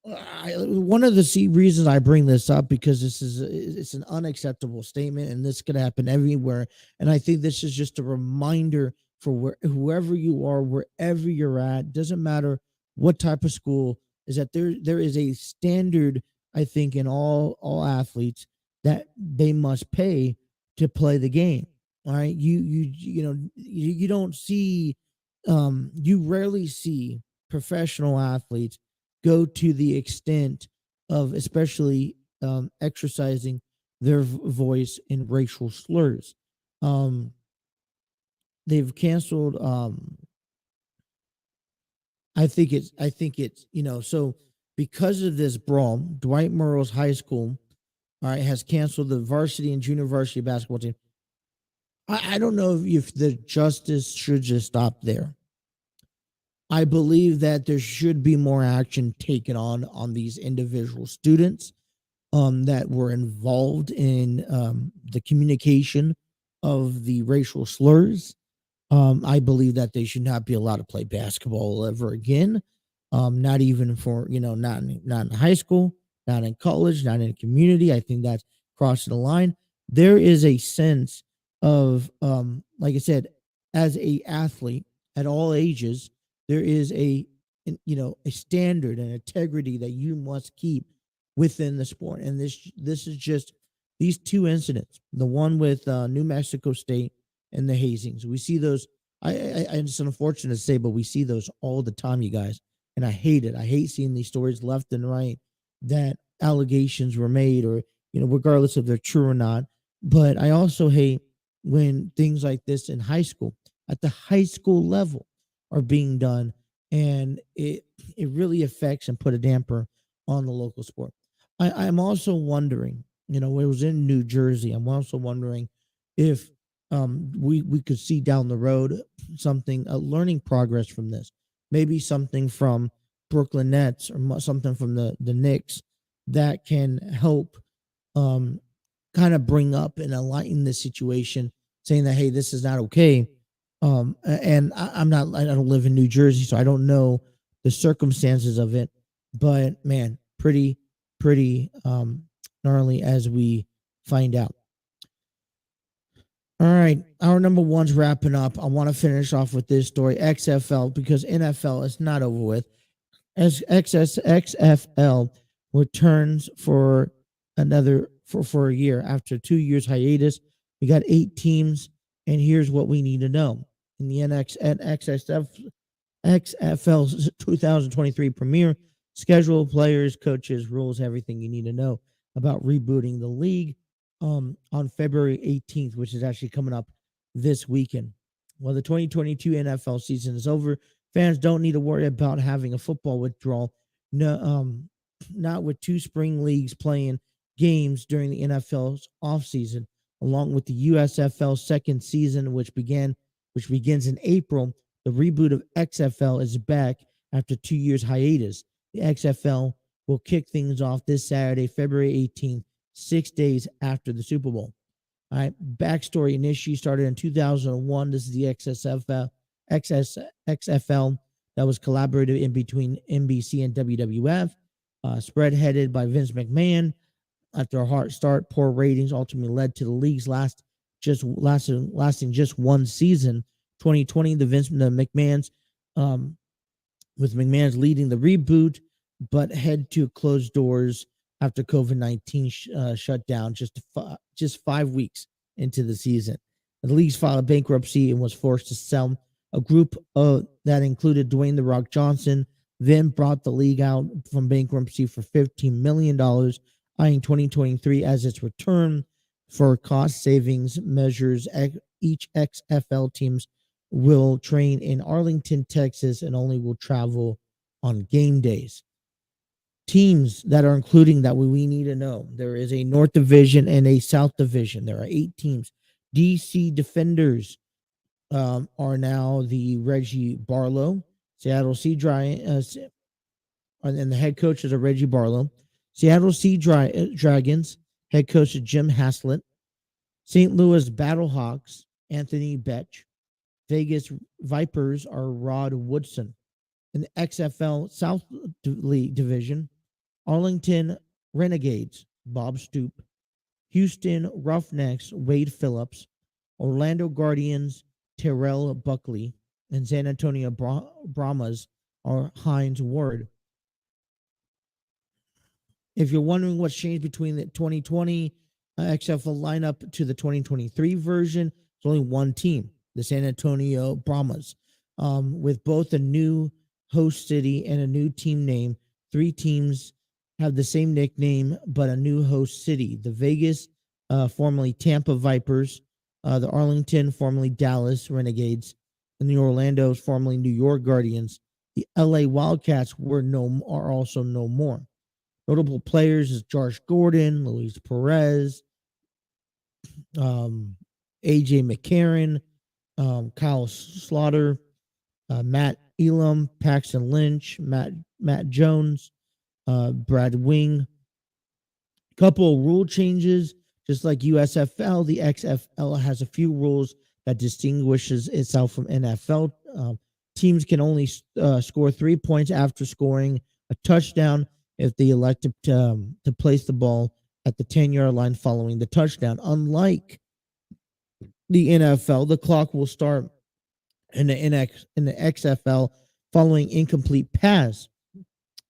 one of the reasons I bring this up, because it's an unacceptable statement, and this could happen everywhere. And I think this is just a reminder for whoever you are, wherever you're at, doesn't matter what type of school, is that there is a standard, I think, in all athletes that they must pay to play the game. All right, you don't see, you rarely see professional athletes go to the extent of especially exercising their voice in racial slurs. Um, they've canceled. I think it's so because of this brawl, Dwight Morrow's high school, all right, has canceled the varsity and junior varsity basketball team. I don't know if the justice should just stop there. I believe that there should be more action taken on these individual students that were involved in the communication of the racial slurs. I believe that they should not be allowed to play basketball ever again. Not even for not in high school, not in college, not in community. I think that's crossing the line. There is a sense of like I said, as a athlete at all ages, there is a standard and integrity that you must keep within the sport. And this is just these two incidents, the one with New Mexico State and the hazings. We see those. It's unfortunate to say, but we see those all the time, you guys. And I hate it. I hate seeing these stories left and right that allegations were made, or regardless if they're true or not. But I also hate when things like this in high school, at the high school level, are being done, and it really affects and put a damper on the local sport. I'm also wondering, it was in New Jersey. I'm also wondering if we could see down the road something, a learning progress from this, maybe something from Brooklyn Nets or something from the Knicks that can help kind of bring up and enlighten this situation, saying that, hey, this is not okay. And I don't live in New Jersey, so I don't know the circumstances of it, but man, pretty gnarly as we find out. All right, our number one's wrapping up. I want to finish off with this story, XFL, because NFL is not over with. As XFL returns for a year after 2 years hiatus. We got 8 teams, and here's what we need to know. In the XFL's 2023 premiere, schedule, players, coaches, rules, everything you need to know about rebooting the league on February 18th, which is actually coming up this weekend. Well, the 2022 NFL season is over. Fans don't need to worry about having a football withdrawal. No, not with 2 spring leagues playing games during the NFL's offseason, along with the USFL's second season, which begins in April. The reboot of XFL is back after 2 years hiatus. The XFL will kick things off this Saturday, February 18th, 6 days after the Super Bowl. All right, backstory and issue started in 2001. This is the XFL that was collaborated in between NBC and WWF, spread-headed by Vince McMahon. After a hard start, poor ratings ultimately led to the league's lasting just one season. 2020, the McMahon's with McMahon's leading the reboot, but head to closed doors after COVID-19 shut down just 5 weeks into the season. The league's filed bankruptcy and was forced to sell. A group that included Dwayne "The Rock" Johnson then brought the league out from bankruptcy for $15 million, eyeing 2023 as its return for cost savings measures. Each XFL teams will train in Arlington, Texas, and only will travel on game days. Teams that are including that we need to know. There is a North Division and a South Division. There are 8 teams. DC Defenders are now the Reggie Barlow. Seattle Sea Dragons, and the head coach is Reggie Barlow. Seattle Sea Dragons, head coach is Jim Haslett. St. Louis Battlehawks, Anthony Betch. Vegas Vipers are Rod Woodson. In the XFL South League Division, Arlington Renegades, Bob Stoop. Houston Roughnecks, Wade Phillips. Orlando Guardians, Terrell Buckley. And San Antonio Brahmas are Heinz Ward. If you're wondering what's changed between the 2020 XFL lineup to the 2023 version, It's only one team, the San Antonio Brahmas. With both a new host city and a new team name, 3 teams have the same nickname but a new host city. The Vegas, formerly Tampa Vipers, the Arlington, formerly Dallas Renegades, and the Orlando's, formerly New York Guardians. The LA Wildcats are also no more. Notable players is Josh Gordon, Luis Perez, AJ McCarron, Kyle Slaughter, Matt Elam, Paxton Lynch, Matt Jones, Brad Wing. Couple of rule changes, just like USFL, the XFL has a few rules that distinguishes itself from NFL. Teams can only score 3 points after scoring a touchdown if they elect to place the ball at the 10-yard line following the touchdown. Unlike the NFL, the clock will start in the XFL following incomplete pass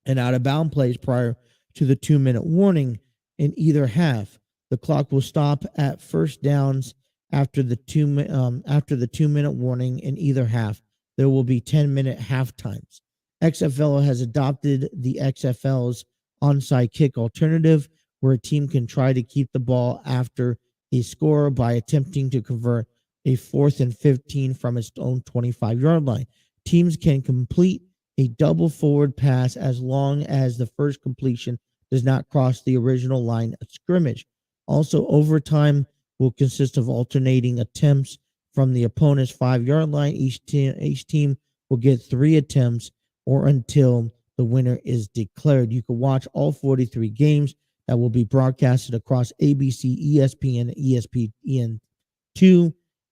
and out of bound plays prior to the 2-minute warning in either half. The clock will stop at first downs after the 2-minute warning in either half. There will be 10-minute half times. XFL has adopted the XFL's onside kick alternative, where a team can try to keep the ball after a score by attempting to convert a 4th and 15 from its own 25-yard line. Teams can complete a double forward pass as long as the first completion does not cross the original line of scrimmage. Also, overtime will consist of alternating attempts from the opponent's 5-yard line. Each team will get 3 attempts or until the winner is declared. You can watch all 43 games that will be broadcasted across ABC, ESPN, and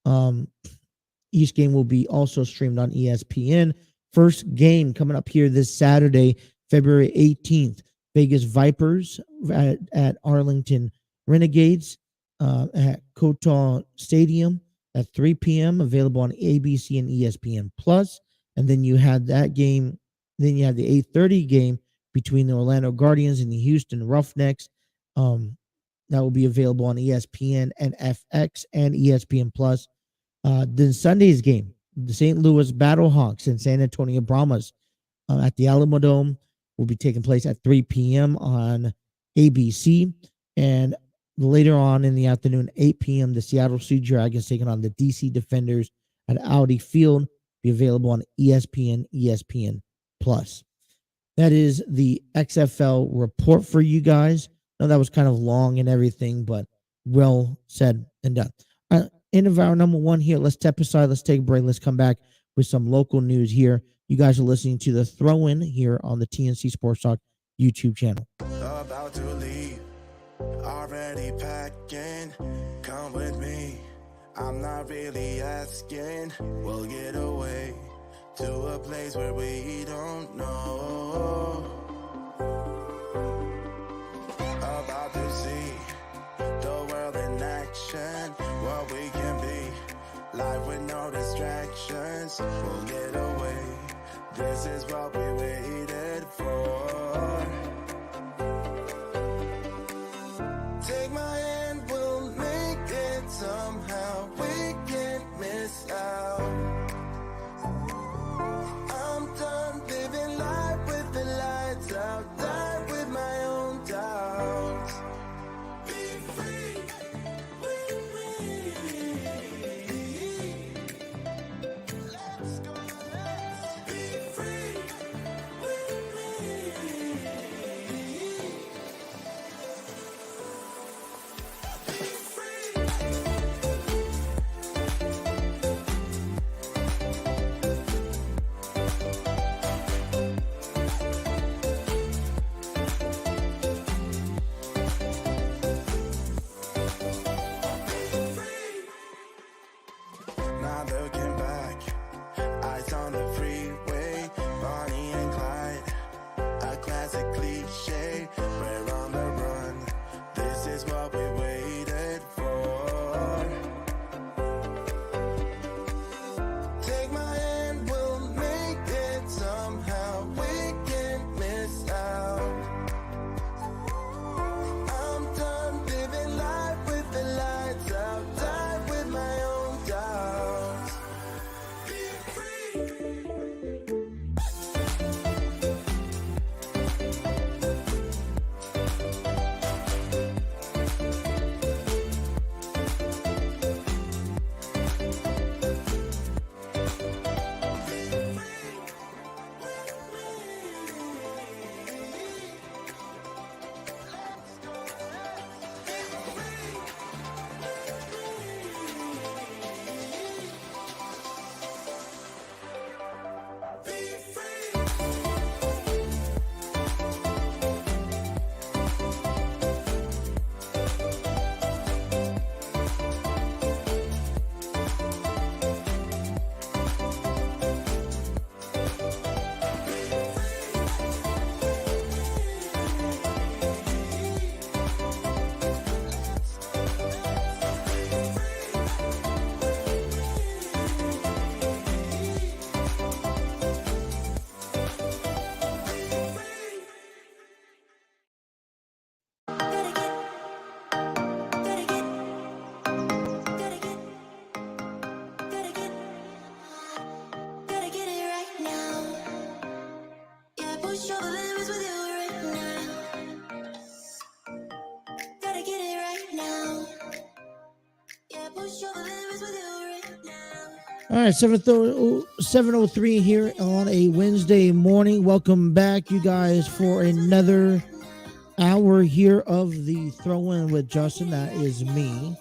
ESPN2. Each game will be also streamed on ESPN. First game coming up here this Saturday, February 18th. Vegas Vipers at Arlington Renegades at Cotaw Stadium at 3 p.m. Available on ABC and ESPN Plus. And then you had that game. Then you have the 8:30 game between the Orlando Guardians and the Houston Roughnecks. That will be available on ESPN and FX and ESPN Plus. Then Sunday's game, the St. Louis Battlehawks and San Antonio Brahmas at the Alamodome will be taking place at 3 p.m. on ABC. And later on in the afternoon, 8 p.m., the Seattle Sea Dragons taking on the DC Defenders at Audi Field, be available on ESPN Plus. That is the XFL report for you guys. I know that was kind of long and everything, but well said and done. End of our number 1 here. Let's step aside. Let's take a break. Let's come back with some local news here. You guys are listening to the Throw-In here on the TNC Sports Talk YouTube channel. About to leave, already packing. Come with me. I'm not really asking. We'll get away to a place where we don't know. About to see the world in action, what we can be, life with no distractions. We'll get away, this is what we waited for. Take my hand, we'll make it somehow. We can't miss out. I'm done living life with the lights out, die with my own doubts. Be free with me. Let's go, let's be free with me. Be free. Not looking back, eyes on the freeway, Bonnie and Clyde, a classic cliche. We're on the run, this is what we waited for. Take my hand, we'll make it somehow. We can't miss out. I'm done living life with the lights out, die with my own doubts. push over limits with you right now. Gotta get it right now. Yeah, push over limits with you right now. All right, 7:03 here on a Wednesday morning. Welcome back, you guys, for another hour here of the Throw-In with Justin. That is me.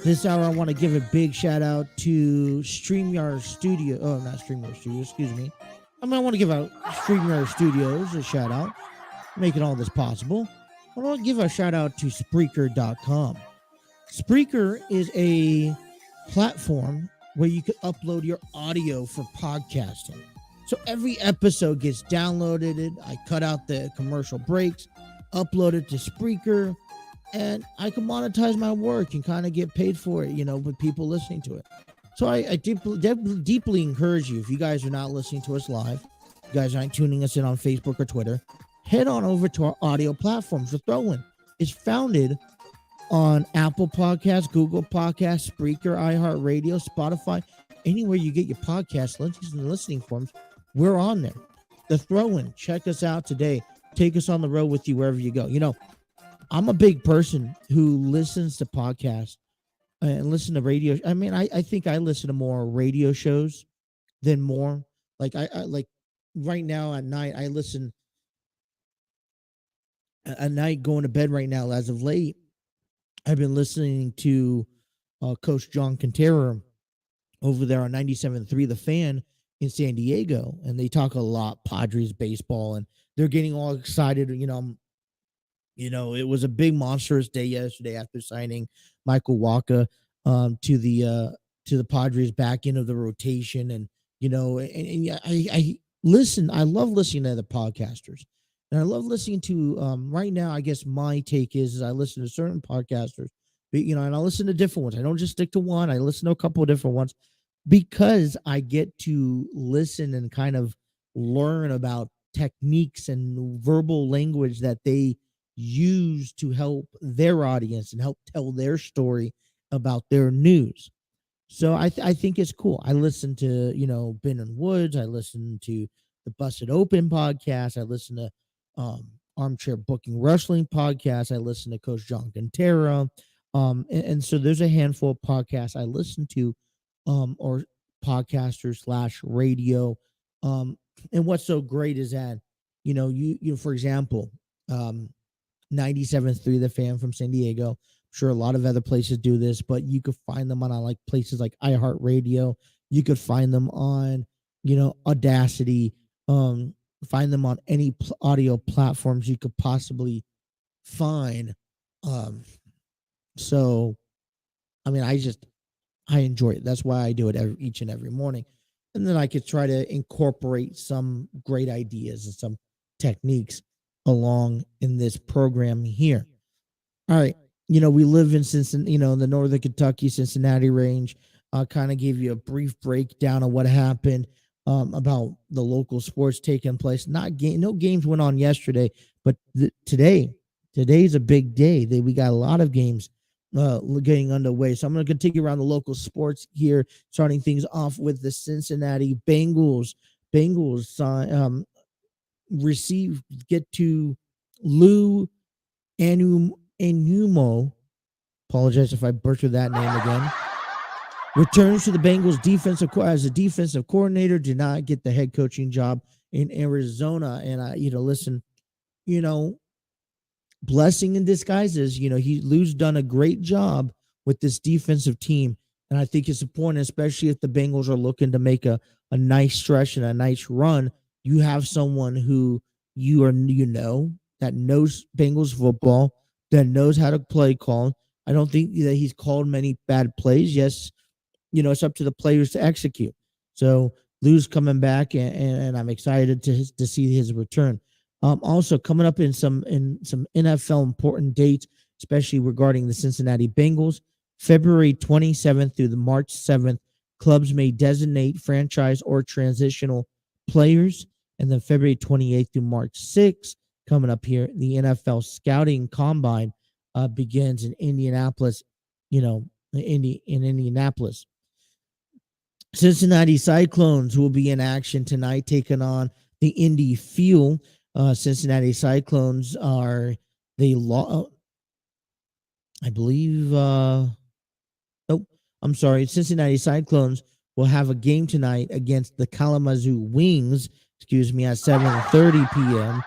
This hour, I want to give a big shout out to StreamYard Studio. Oh, not StreamYard Studio, excuse me. I want to give out StreamYard Studios a shout out, making all this possible. I want to give a shout out to Spreaker.com. Spreaker is a platform where you can upload your audio for podcasting. So every episode gets downloaded. I cut out the commercial breaks, upload it to Spreaker, and I can monetize my work and kind of get paid for it, with people listening to it. So I deeply encourage you, if you guys are not listening to us live, you guys aren't tuning us in on Facebook or Twitter, head on over to our audio platforms for Throw-In. It's founded on Apple Podcasts, Google Podcasts, Spreaker, iHeartRadio, Spotify, anywhere you get your podcast links and listening forms, we're on there. The Throw-In, check us out today. Take us on the road with you wherever you go. I'm a big person who listens to podcasts and listen to radio. I think I listen to more radio shows than more. Like I like right now at night, I listen at night going to bed right now. As of late, I've been listening to Coach John Quintero over there on 97.3 The Fan in San Diego, and they talk a lot Padres baseball, and they're getting all excited. It was a big monstrous day yesterday after signing Michael Wacha to the Padres back into the rotation, and I listen. I love listening to the podcasters, and I love listening to. Right now, I guess my take is I listen to certain podcasters, but and I listen to different ones. I don't just stick to one. I listen to a couple of different ones because I get to listen and kind of learn about techniques and verbal language that they use to help their audience and help tell their story about their news. So I think it's cool. I listen to, Ben and Woods. I listen to the Busted Open podcast. I listen to Armchair Booking Wrestling podcast. I listen to Coach John Quintero. And so there's a handful of podcasts I listen to, or podcasters / radio. And what's so great is that, you for example, 97.3 The Fan from San Diego. I'm sure a lot of other places do this, but you could find them on places like iHeartRadio. You could find them on, Audacity. Find them on any audio platforms you could possibly find. So, I enjoy it. That's why I do it each and every morning. And then I could try to incorporate some great ideas and some techniques along in this program here. All right. We live in Cincinnati, in the northern Kentucky, Cincinnati range. I kind of gave you a brief breakdown of what happened about the local sports taking place. No games went on yesterday, but today's a big day. We got a lot of games getting underway. So I'm going to continue around the local sports here, starting things off with the Cincinnati Bengals. Get to Lou Anarumo. Apologize if I butchered that name again. Returns to the Bengals as a defensive coordinator. Did not get the head coaching job in Arizona. And listen, blessing in disguises. Lou's done a great job with this defensive team, and I think it's important, especially if the Bengals are looking to make a nice stretch and a nice run. You have someone who that knows Bengals football, that knows how to play call. I don't think that he's called many bad plays. Yes, it's up to the players to execute. So Lou's coming back, and I'm excited to see his return. Also coming up in some NFL important dates, especially regarding the Cincinnati Bengals. February 27th through the March 7th, clubs may designate franchise or transitional players. And then February 28th through March 6th, coming up here, the NFL Scouting Combine begins in Indianapolis, in Indianapolis. Cincinnati Cyclones will be in action tonight, taking on the Indy Fuel. Cincinnati Cyclones are the law. I believe. Oh, I'm sorry. Cincinnati Cyclones will have a game tonight against the Kalamazoo Wings. Excuse me, at 7:30 p.m.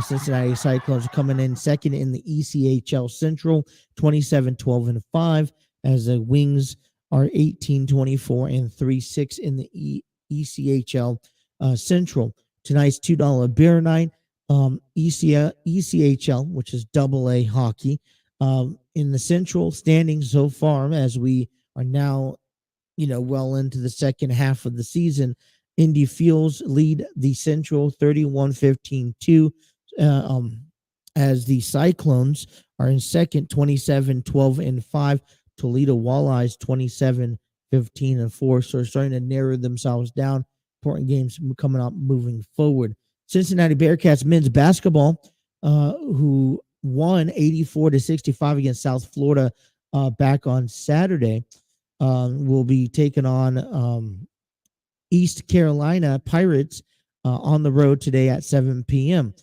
Cincinnati Cyclones are coming in second in the ECHL Central, 27-12-5, as the Wings are 18-24-3-6 in the ECHL Central. Tonight's $2 beer night. ECHL, which is double A hockey, in the Central standings so far, as we are now, well into the second half of the season. Indy Fuels lead the Central 31-15-2, as the Cyclones are in second, 27-12-5. Toledo Walleyes 27-15-4. So they're starting to narrow themselves down. Important games coming up moving forward. Cincinnati Bearcats men's basketball, who won 84-65 against South Florida back on Saturday, will be taking on East Carolina Pirates on the road today at 7 p.m.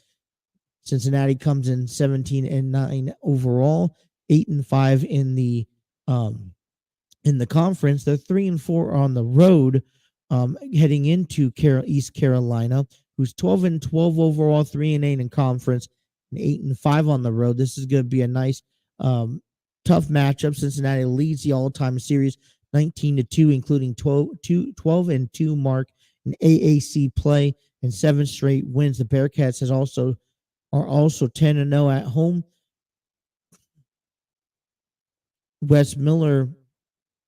Cincinnati comes in 17-9 overall, 8-5 in the conference. They're 3-4 on the road, heading into East Carolina, who's 12-12 overall, 3-8 in conference, and 8-5 on the road. This is going to be a nice, tough matchup. Cincinnati leads the all-time series 19-2, including 12-2 mark in AAC play and 7 straight wins. The Bearcats are also 10-0 at home. Wes Miller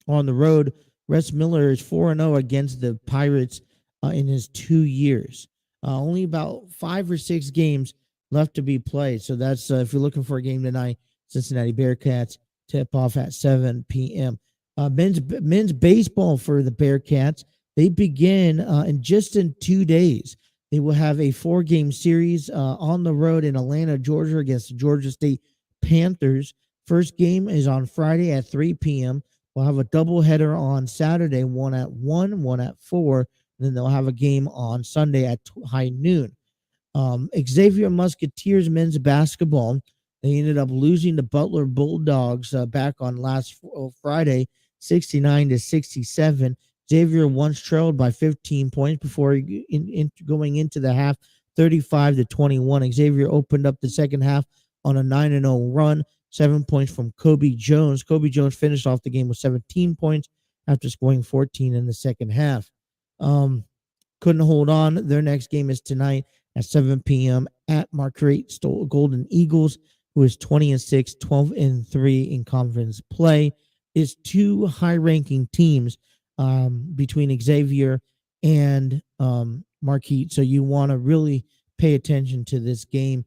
on the road. Wes Miller is 4-0 against the Pirates in his 2 years. Only about 5 or 6 games left to be played. So that's if you're looking for a game tonight, Cincinnati Bearcats tip off at 7 p.m. Men's baseball for the Bearcats. They begin in 2 days. They will have a 4-game series on the road in Atlanta, Georgia, against the Georgia State Panthers. First game is on Friday at 3 p.m. We'll have a doubleheader on Saturday, one at 1, one at 4. And then they'll have a game on Sunday at high noon. Xavier Musketeers men's basketball. They ended up losing to Butler Bulldogs back on last Friday, 69-67. Xavier once trailed by 15 points before going into the half, 35-21. Xavier opened up the second half on a 9-0 run, 7 points from Kobe Jones. Kobe Jones finished off the game with 17 points after scoring 14 in the second half. Couldn't hold on. Their next game is tonight at 7 p.m. at Marquette Golden Eagles, who is 20-6, 12-3 in conference play. Is 2 high-ranking teams between Xavier and Marquette. So you want to really pay attention to this game.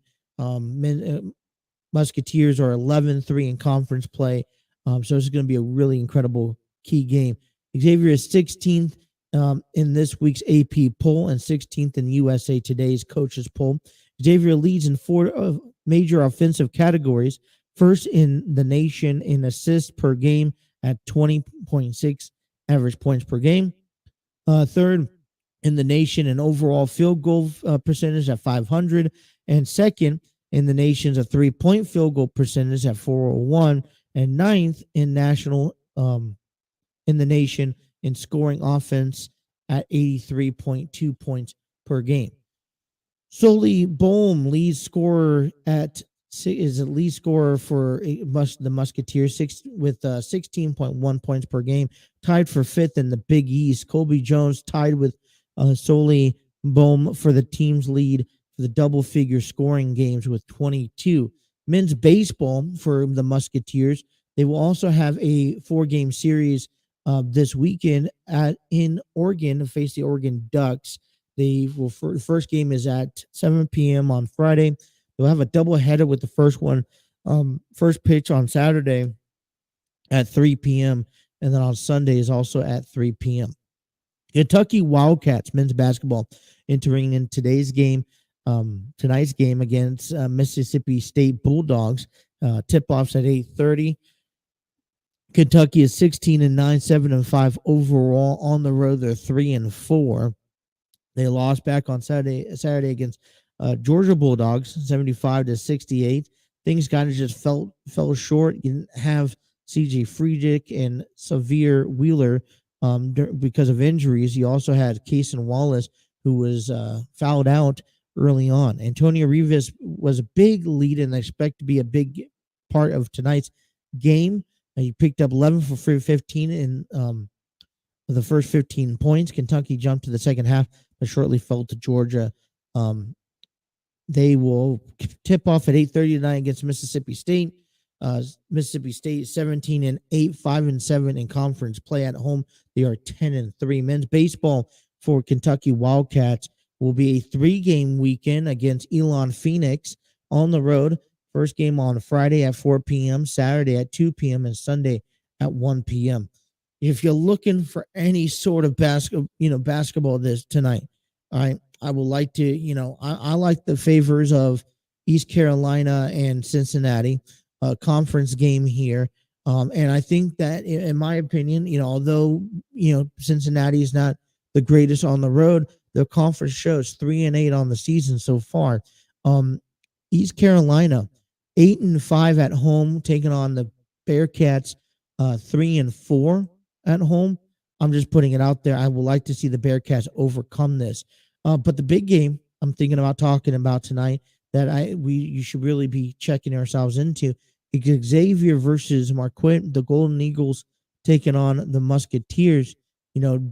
Musketeers are 11-3 in conference play. So it's going to be a really incredible key game. Xavier is 16th in this week's AP poll and 16th in USA Today's coaches poll. Xavier leads in 4 major offensive categories. First in the nation in assists per game at 20.6 average points per game. Third in the nation in overall field goal percentage at 500. And second in the nation's a 3-point field goal percentage at 401. And ninth in national in the nation in scoring offense at 83.2 points per game. Sully Bohm lead scorer is the lead scorer for the Musketeers with 16.1 points per game, tied for 5th in the Big East. Colby Jones tied with Sully Bohm for the team's lead for the double-figure scoring games with 22. Men's baseball for the Musketeers, they will also have a 4-game series this weekend in Oregon to face the Oregon Ducks. The first game is at 7 p.m. on Friday. They'll have a doubleheader with the first pitch on Saturday at 3 p.m. and then on Sunday is also at 3 p.m. Kentucky Wildcats men's basketball entering in tonight's game against Mississippi State Bulldogs. Tip-offs at 8:30. Kentucky is 16-9, 7-5 overall. On the road, they're 3-4. They lost back on Saturday against Georgia Bulldogs, 75-68. Things kind of just fell short. You didn't have C.J. Friedrich and Severe Wheeler because of injuries. You also had Cason Wallace, who was fouled out early on. Antonio Rivas was a big lead and I expect to be a big part of tonight's game. He picked up 11 for 15 in the first 15 points. Kentucky jumped to the second half, but shortly fell to Georgia. They will tip off at 8:30 tonight against Mississippi State. Mississippi State 17-8, 5-7 in conference play at home. They are 10-3. Men's baseball for Kentucky Wildcats will be a 3-game weekend against Elon Phoenix on the road. First game on Friday at 4 p.m., Saturday at 2 p.m., and Sunday at 1 p.m. If you're looking for any sort of basketball this tonight, I would like to, I like the favors of East Carolina and Cincinnati, conference game here. And I think that, in my opinion, although, Cincinnati is not the greatest on the road, their conference shows 3-8 on the season so far. East Carolina, 8-5 at home, taking on the Bearcats, 3-4 at home. I'm just putting it out there. I would like to see the Bearcats overcome this. But the big game I'm thinking about talking about tonight that you should really be checking ourselves into is Xavier versus Marquette, the Golden Eagles taking on the Musketeers.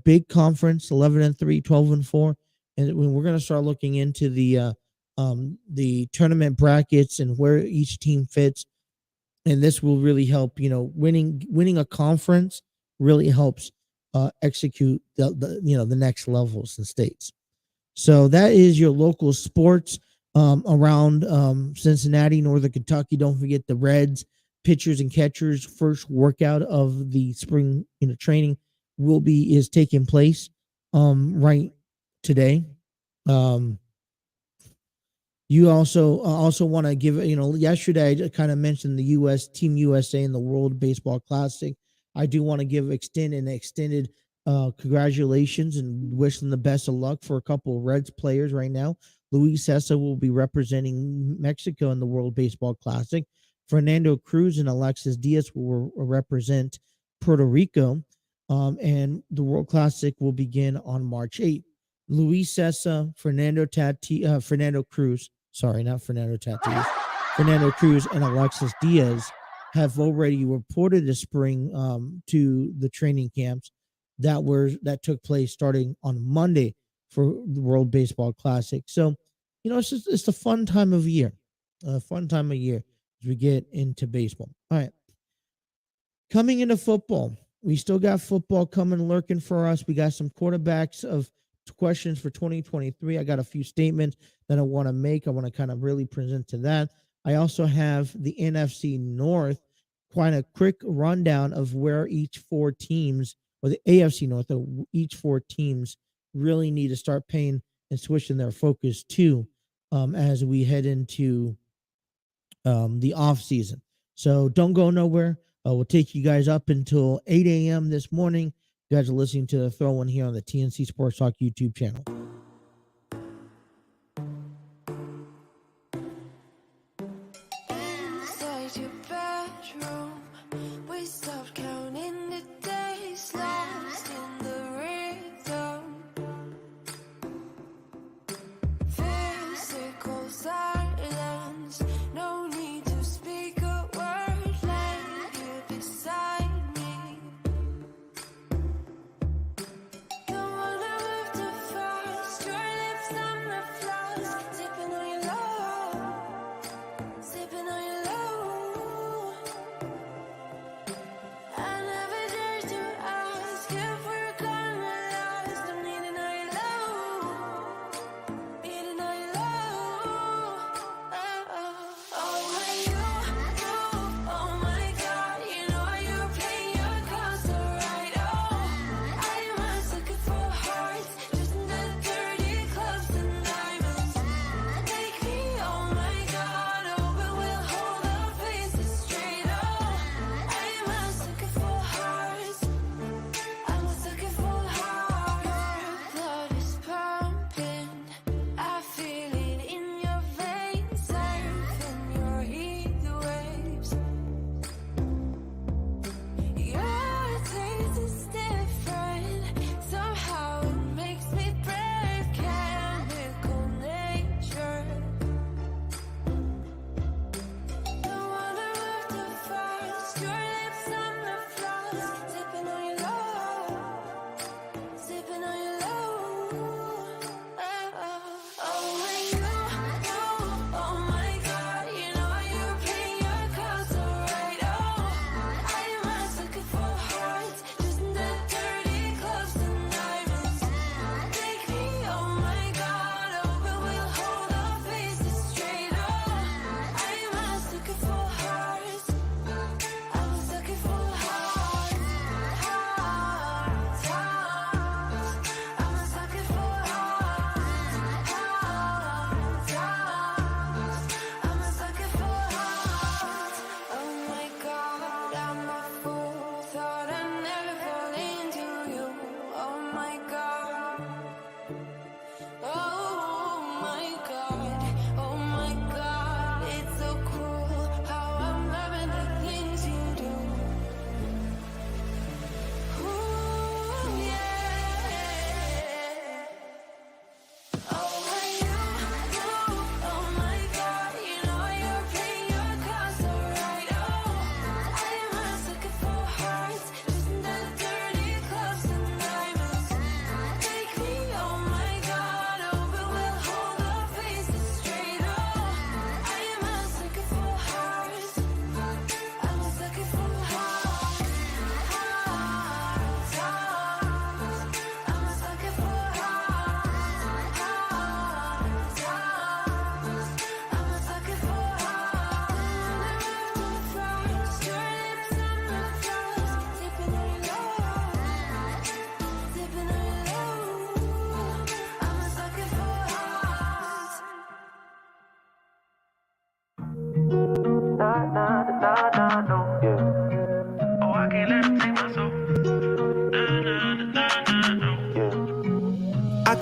Big conference, 11-3, 12-4, and when we're going to start looking into the tournament brackets and where each team fits, and this will really help. Winning a conference really helps execute the next levels and states. So that is your local sports around Cincinnati, Northern Kentucky. Don't forget the Reds pitchers and catchers first workout of the spring training is taking place right today. You also want to give, yesterday I kind of mentioned the U.S. Team USA in the World Baseball Classic. I do want to extend an extended congratulations and wish them the best of luck for a couple of Reds players right now. Luis Cessa will be representing Mexico in the World Baseball Classic. Fernando Cruz and Alexis Diaz will represent Puerto Rico. And the World Classic will begin on March 8th. Luis Cessa, Fernando Cruz, Fernando Cruz and Alexis Diaz have already reported this spring to the training camps that took place starting on Monday for the World Baseball Classic. So, it's a fun time of year, as we get into baseball. All right. Coming into football, we still got football coming, lurking for us. We got some quarterbacks of questions for 2023. I got a few statements that I want to make. I want to kind of really present to that. I also have the NFC North, quite a quick rundown of where each four teams, or the AFC North, each four teams really need to start paying and switching their focus to as we head into the off season. So don't go nowhere. We'll take you guys up until 8 a.m. this morning. You guys are listening to the Throw In here on the TNC Sports Talk YouTube channel. Inside your bedroom, we stopped counting the days, lost in the rhythm. Physical silence, no need to speak a word, lay here beside me. Don't wanna live to fight.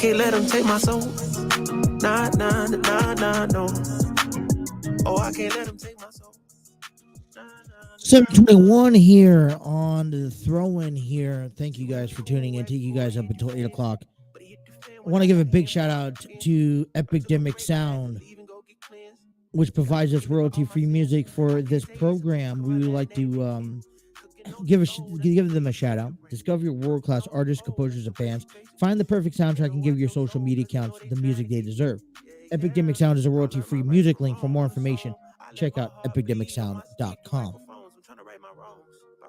can't let them take my soul. Nah, nah, nah, nah, no. Oh, I can't let them take my soul. 721 here on the throw-in here. Thank you guys for tuning in. Take you guys up until 8 o'clock. I want to give a big shout out to Epidemic Sound, which provides us royalty-free music for this program. We would like to give them a shout out. Discover your world-class artists, composers, and bands. Find the perfect soundtrack and give your social media accounts the music they deserve. Epidemic Sound is a royalty-free music link. For more information, check out epidemicsound.com.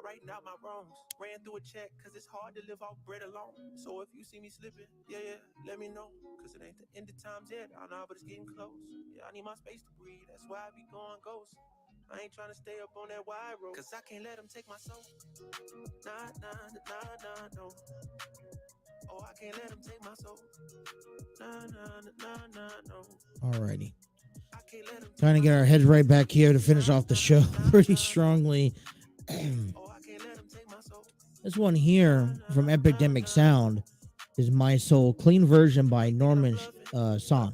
Writing out my wrongs, ran through a check, cause it's hard to live off bread alone. So if you see me slipping, yeah, let me know, cause it ain't the end of times yet. I know, but it's getting close. Yeah, I need my space to breathe, that's why I be going ghost. I ain't trying to stay up on that wide road, cause I can't let them take my soul. Nah, nah, nah, nah, no. Oh, I can't let them take my soul. Nah, nah, nah, nah, no. Alrighty. Trying to get our heads right back here to finish off the show pretty strongly. This one here from Epidemic Sound is My Soul, clean version by Norman Song.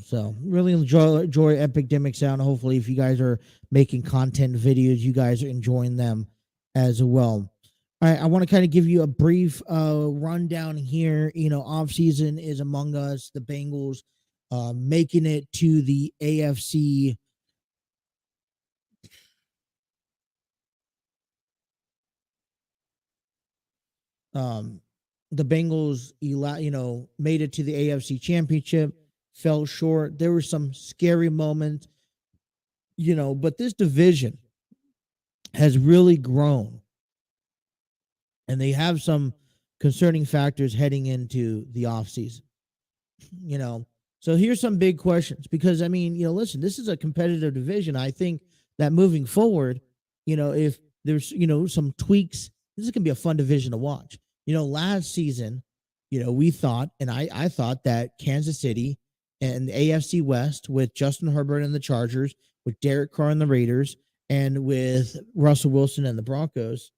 So really enjoy Epidemic Sound. Hopefully, if you guys are making content videos, you guys are enjoying them as well. All right, I want to kind of give you a brief rundown here. You know, off season is among us. The Bengals making it to the AFC. The Bengals, made it to the AFC Championship, fell short. There were some scary moments, but this division has really grown, and they have some concerning factors heading into the offseason. So here's some big questions, because listen, this is a competitive division. I think that moving forward, if there's some tweaks, this is gonna be a fun division to watch. Last season, we thought, and I thought that Kansas City and the AFC West with Justin Herbert and the Chargers, with Derek Carr and the Raiders, and with Russell Wilson and the Broncos,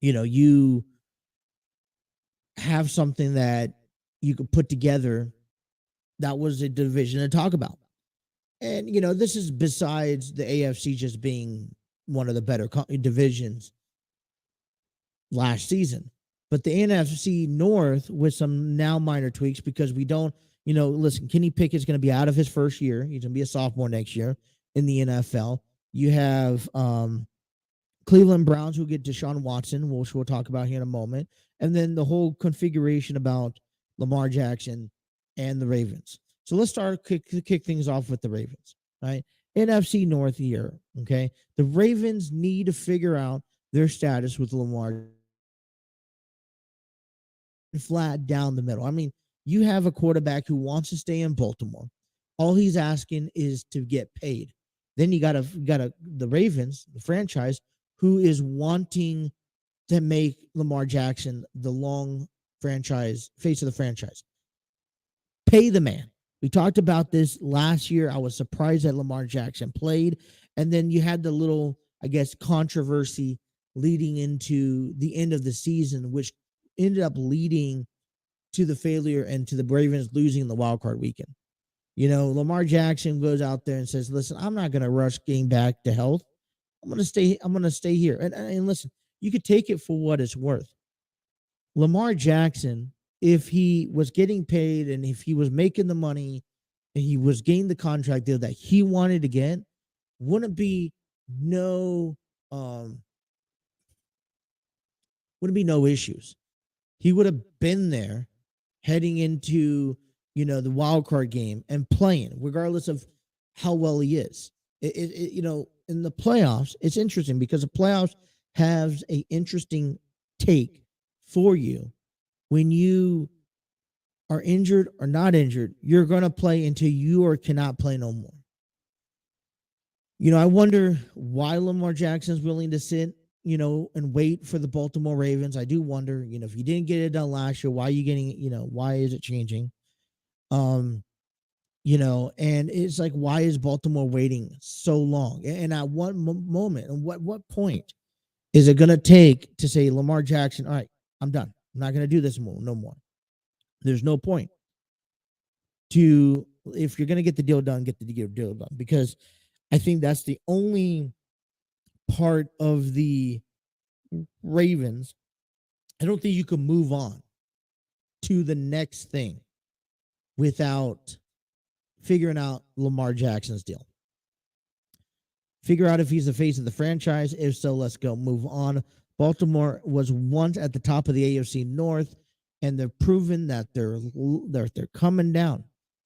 you have something that you could put together that was a division to talk about. And, this is besides the AFC just being one of the better divisions last season. But the NFC North with some now minor tweaks, because we don't, listen, Kenny Pickett's going to be out of his first year. He's going to be a sophomore next year in the NFL. You have Cleveland Browns, who get Deshaun Watson, which we'll talk about here in a moment. And then the whole configuration about Lamar Jackson and the Ravens. So let's start kick things off with the Ravens, right? NFC North here, okay? The Ravens need to figure out their status with Lamar flat down the middle. You have a quarterback who wants to stay in Baltimore. All he's asking is to get paid. Then you got the Ravens, the franchise, who is wanting to make Lamar Jackson the long franchise face of the franchise. Pay the man. We talked about this last year. I was surprised that Lamar Jackson played. And then you had the little, controversy leading into the end of the season, which ended up leading to the failure and to the Ravens losing the wild card weekend. Lamar Jackson goes out there and says, listen, I'm not going to rush getting back to health. I'm going to stay here. And listen, you could take it for what it's worth. Lamar Jackson, if he was getting paid and if he was making the money and he was getting the contract deal that he wanted to get, wouldn't be no issues. He would have been there heading into, the wild card game and playing, regardless of how well he is. In the playoffs, it's interesting because the playoffs have an interesting take for you. When you are injured or not injured, you're going to play until you or cannot play no more. I wonder why Lamar Jackson's willing to sit, and wait for the Baltimore Ravens. I do wonder, if you didn't get it done last year, why are you getting it? Why is it changing? And it's like, why is Baltimore waiting so long? And at what moment and what point, is it going to take to say Lamar Jackson, all right, I'm done. I'm not going to do this more, no more. There's no point to, if you're going to get the deal done, get the deal done. Because I think that's the only part of the Ravens. I don't think you can move on to the next thing without figuring out Lamar Jackson's deal. Figure out if he's the face of the franchise. If so, let's go move on. Baltimore was once at the top of the AFC North, and they're proven that they're coming down.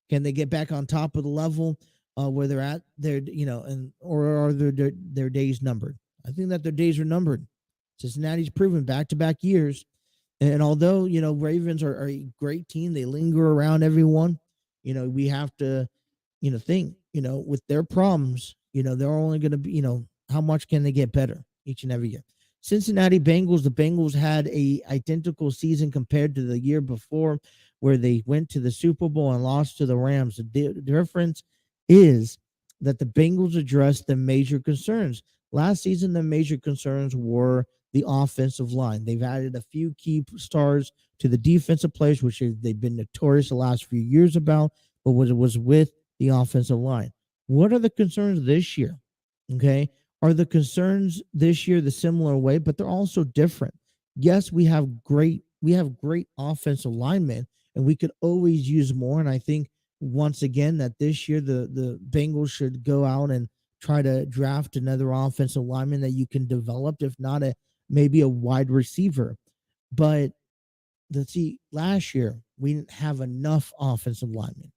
Can they get back on top of the level where they're at? Or are their days numbered? I think that their days are numbered. Cincinnati's proven back-to-back years. And although, Ravens are a great team, they linger around everyone. We have to, think, with their problems, they're only going to be, how much can they get better each and every year? Cincinnati Bengals, the Bengals had a identical season compared to the year before, where they went to the Super Bowl and lost to the Rams. The difference is that the Bengals addressed the major concerns. Last season, the major concerns were the offensive line. They've added a few key stars to the defensive players, which they've been notorious the last few years about, but what it was with the offensive line. What are the concerns this year? Okay. Are the concerns this year the similar way, but they're also different? Yes, we have great offensive linemen, and we could always use more. And I think once again that this year the Bengals should go out and try to draft another offensive lineman that you can develop, if not maybe a wide receiver. But let's see, last year we didn't have enough offensive linemen.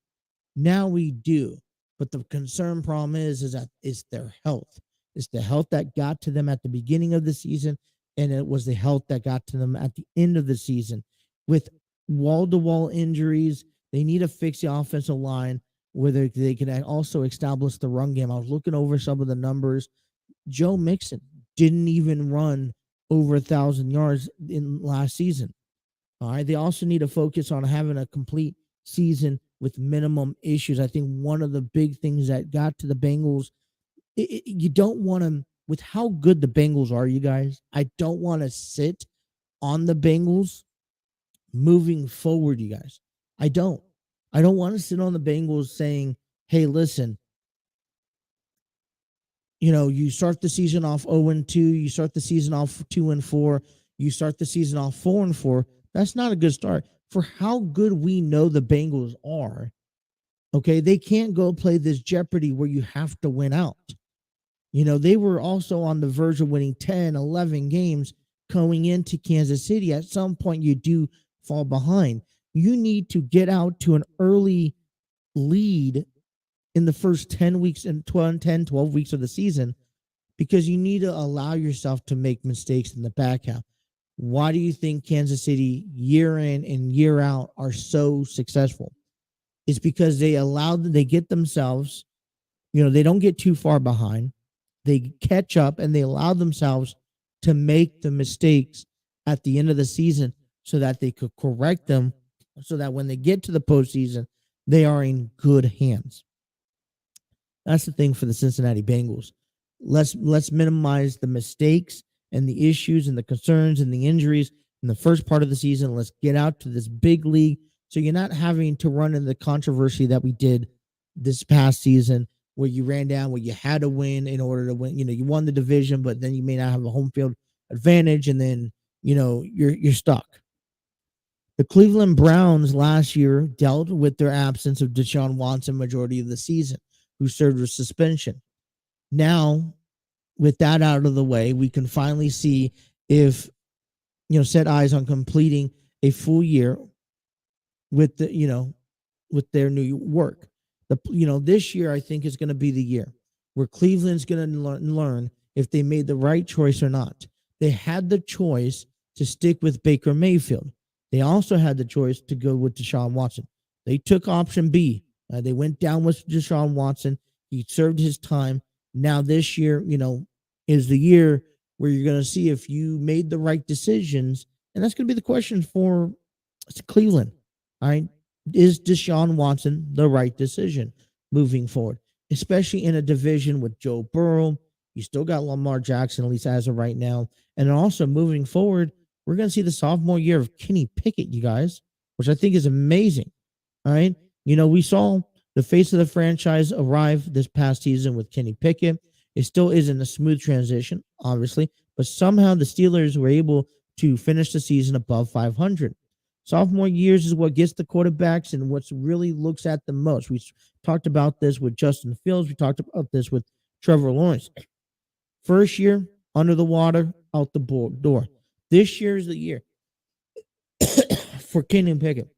Now we do. But the concern problem is that it's their health. It's the health that got to them at the beginning of the season, and it was the health that got to them at the end of the season. With wall-to-wall injuries, they need to fix the offensive line, where they can also establish the run game. I was looking over some of the numbers. Joe Mixon didn't even run over 1,000 yards in last season. All right. They also need to focus on having a complete season with minimum issues. I think one of the big things that got to the Bengals, you don't want to, with how good the Bengals are, you guys, I don't want to sit on the Bengals moving forward, you guys. I don't want to sit on the Bengals saying, hey, listen, you start the season off 0-2, you start the season off 2-4, you start the season off 4-4. That's not a good start. For how good we know the Bengals are, okay, they can't go play this Jeopardy where you have to win out. They were also on the verge of winning 10, 11 games going into Kansas City. At some point, you do fall behind. You need to get out to an early lead in the first 10 weeks and 12 weeks of the season, because you need to allow yourself to make mistakes in the back half. Why do you think Kansas City year in and year out are so successful? It's because they get themselves, they don't get too far behind. They catch up and they allow themselves to make the mistakes at the end of the season so that they could correct them, so that when they get to the postseason, they are in good hands. That's the thing for the Cincinnati Bengals. Let's minimize the mistakes and the issues and the concerns and the injuries in the first part of the season. Let's get out to this big league so you're not having to run into the controversy that we did this past season, where you ran down, where you had to win in order to win. You won the division, but then you may not have a home field advantage, and then you're stuck. The Cleveland Browns last year dealt with their absence of Deshaun Watson majority of the season, who served with suspension. Now, with that out of the way, we can finally see if, set eyes on completing a full year with with their new work. This year, I think, is going to be the year where Cleveland's going to learn if they made the right choice or not. They had the choice to stick with Baker Mayfield. They also had the choice to go with Deshaun Watson. They took option B. They went down with Deshaun Watson. He served his time. Now this year, is the year where you're going to see if you made the right decisions. And that's going to be the question for Cleveland. All right. Is Deshaun Watson the right decision moving forward, especially in a division with Joe Burrow, You still got Lamar Jackson, at least as of right now. And then also moving forward, we're going to see the sophomore year of Kenny Pickett, you guys, which I think is amazing. All right. We saw the face of the franchise arrive this past season with Kenny Pickett. It still isn't a smooth transition, obviously, but somehow the Steelers were able to finish the season above 500. Sophomore years is what gets the quarterbacks and what's really looks at the most. We talked about this with Justin Fields. We talked about this with Trevor Lawrence. First year, under the water, out the door. This year is the year for Kenny Pickett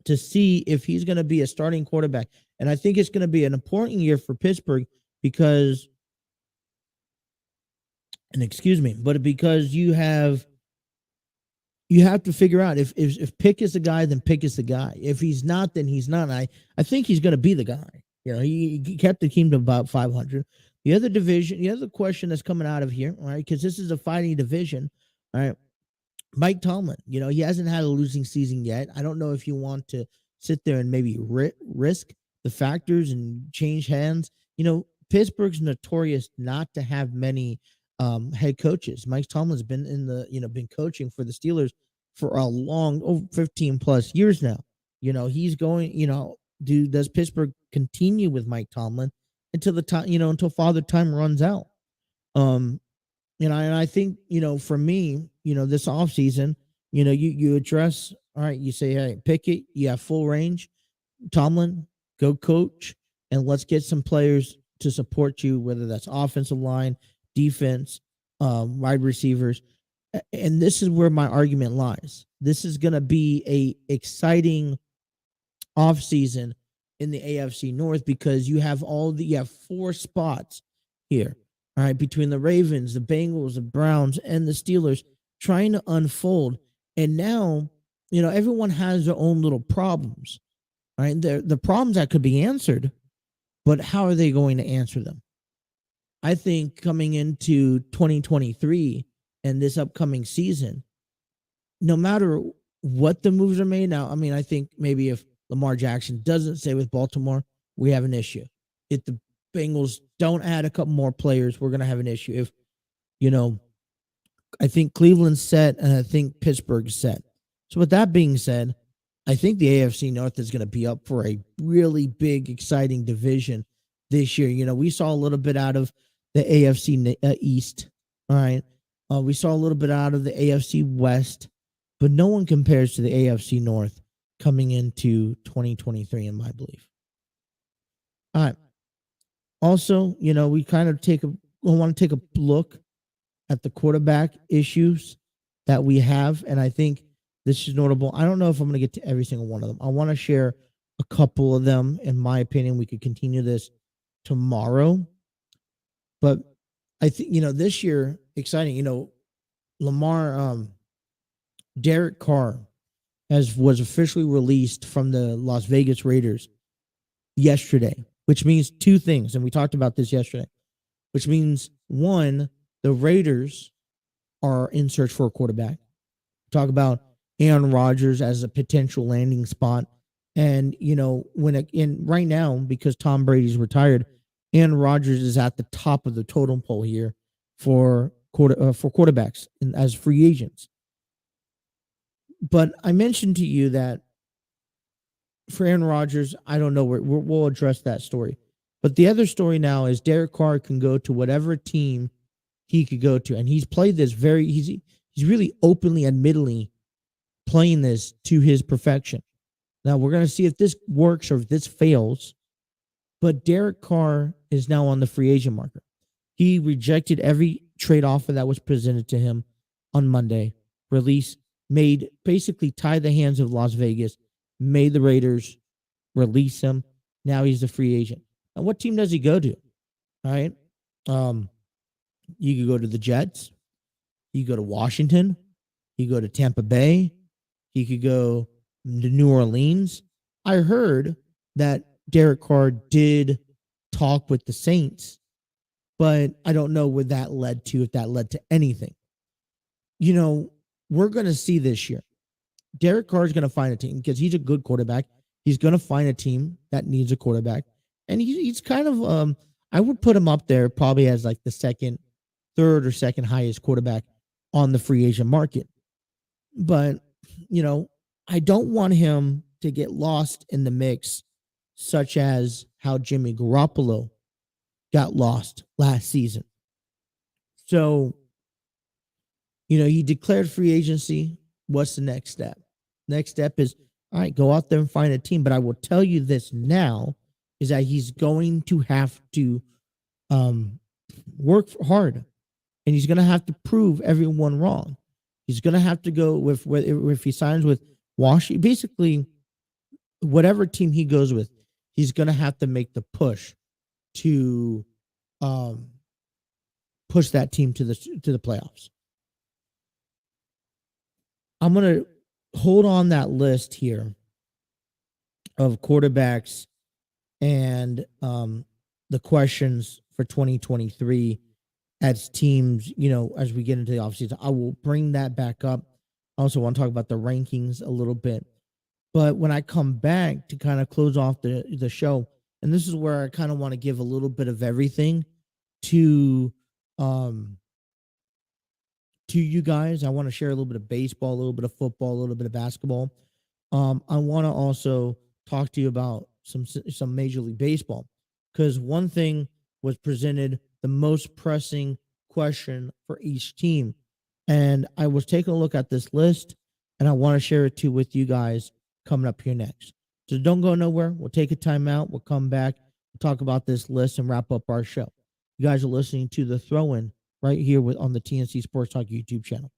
to see if he's going to be a starting quarterback. And I think it's going to be an important year for Pittsburgh because you have to figure out if Pick is the guy, then Pick is the guy. If he's not, then he's not. I think he's going to be the guy. He kept the team to about 500. The other question that's coming out of here, all right, because this is a fighting division, all right. Mike Tomlin, he hasn't had a losing season yet. I don't know if you want to sit there and maybe risk the factors and change hands. Pittsburgh's notorious not to have many head coaches. Mike Tomlin's been been coaching for the Steelers for a long, over 15 plus years now. He's going, does Pittsburgh continue with Mike Tomlin until the time, until Father Time runs out? And I think, for me, this offseason, you address, all right, you say, hey, Pickett, you have full range. Tomlin, go coach, and let's get some players to support you, whether that's offensive line, defense, wide receivers. And this is where my argument lies. This is going to be a exciting offseason in the AFC North because you have four spots here. All right, between the Ravens, the Bengals, the Browns, and the Steelers trying to unfold. And now, everyone has their own little problems. All right, the problems that could be answered, but how are they going to answer them? I think coming into 2023 and this upcoming season, no matter what the moves are made now, I think maybe if Lamar Jackson doesn't stay with Baltimore, we have an issue. If the Bengals don't add a couple more players, we're going to have an issue. If, I think Cleveland's set and I think Pittsburgh's set. So with that being said, I think the AFC North is going to be up for a really big, exciting division this year. We saw a little bit out of the AFC East. All right. We saw a little bit out of the AFC West, but no one compares to the AFC North coming into 2023, in my belief. All right. Also, we kind of want to take a look at the quarterback issues that we have. And I think this is notable. I don't know if I'm going to get to every single one of them. I want to share a couple of them. In my opinion, we could continue this tomorrow. But I think, this year, exciting, Derek Carr was officially released from the Las Vegas Raiders yesterday, which means two things. And we talked about this yesterday, which means one, the Raiders are in search for a quarterback. Talk about Aaron Rodgers as a potential landing spot. And, right now, because Tom Brady's retired, Aaron Rodgers is at the top of the totem pole here for quarterbacks and as free agents. But I mentioned to you that for Aaron Rodgers, I don't know where we'll address that story. But the other story now is Derek Carr can go to whatever team he could go to. And he's played this he's really openly, admittedly playing this to his perfection. Now we're going to see if this works or if this fails. But Derek Carr is now on the free agent market. He rejected every trade offer that was presented to him on Monday. Basically tied the hands of Las Vegas, made the Raiders release him. Now he's a free agent. And what team does he go to? All right. You could go to the Jets. You go to Washington. You go to Tampa Bay. He could go to New Orleans. I heard that Derek Carr did talk with the Saints, but I don't know what that led to, if that led to anything. We're going to see this year. Derek Carr is going to find a team because he's a good quarterback. He's going to find a team that needs a quarterback. And he's kind of, I would put him up there probably as like the third or second highest quarterback on the free agent market. But, I don't want him to get lost in the mix, such as how Jimmy Garoppolo got lost last season. So, he declared free agency. What's the next step? Next step is, all right, go out there and find a team. But I will tell you this now is that he's going to have to work hard, and he's going to have to prove everyone wrong. He's going to have to go with, if he signs with Washington, basically whatever team he goes with, he's going to have to make the push to push that team to the playoffs. I'm going to hold on that list here of quarterbacks and the questions for 2023 as teams, as we get into the offseason. I will bring that back up. I also want to talk about the rankings a little bit. But when I come back to kind of close off the show, and this is where I kind of want to give a little bit of everything to you guys. I want to share a little bit of baseball, a little bit of football, a little bit of basketball. I want to also talk to you about some Major League Baseball, because one thing was presented the most pressing question for each team. And I was taking a look at this list, and I want to share it with you guys coming up here next. So don't go nowhere. We'll take a time out. We'll come back, we'll talk about this list, and wrap up our show. You guys are listening to The Throw-In right here on the TNC Sports Talk YouTube channel.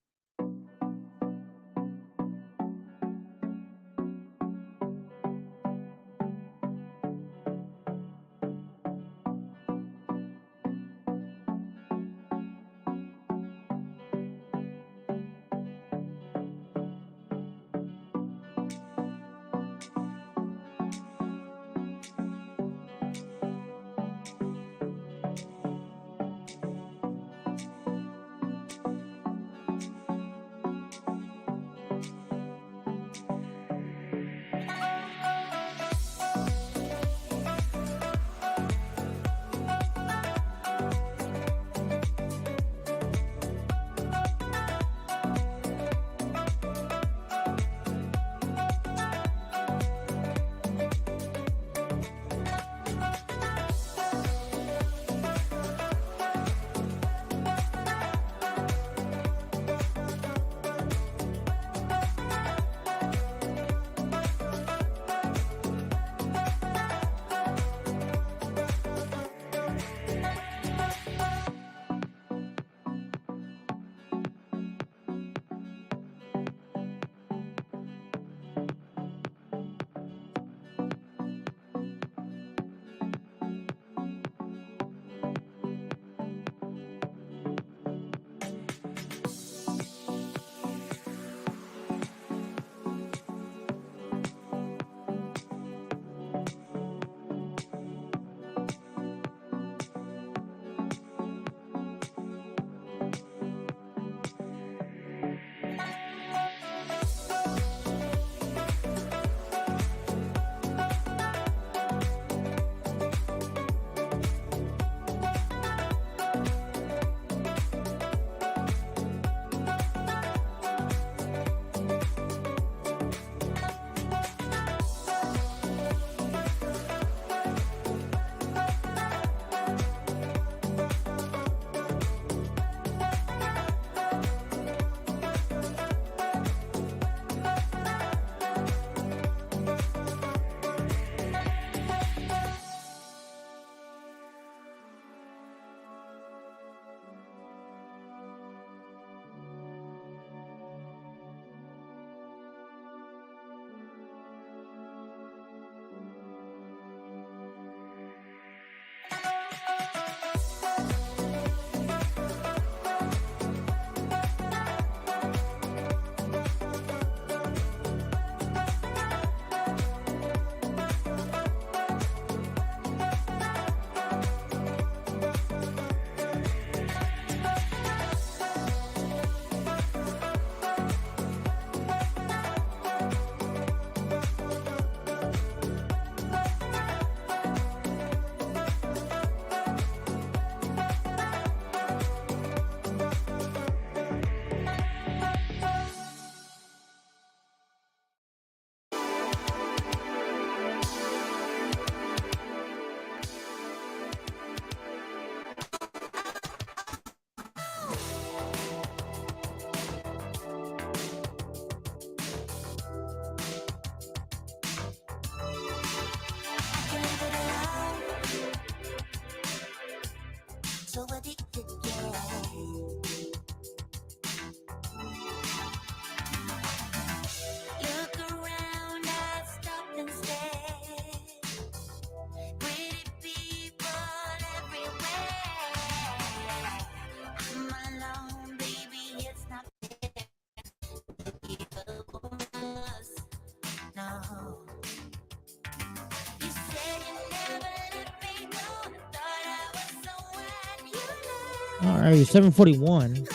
All right, 741.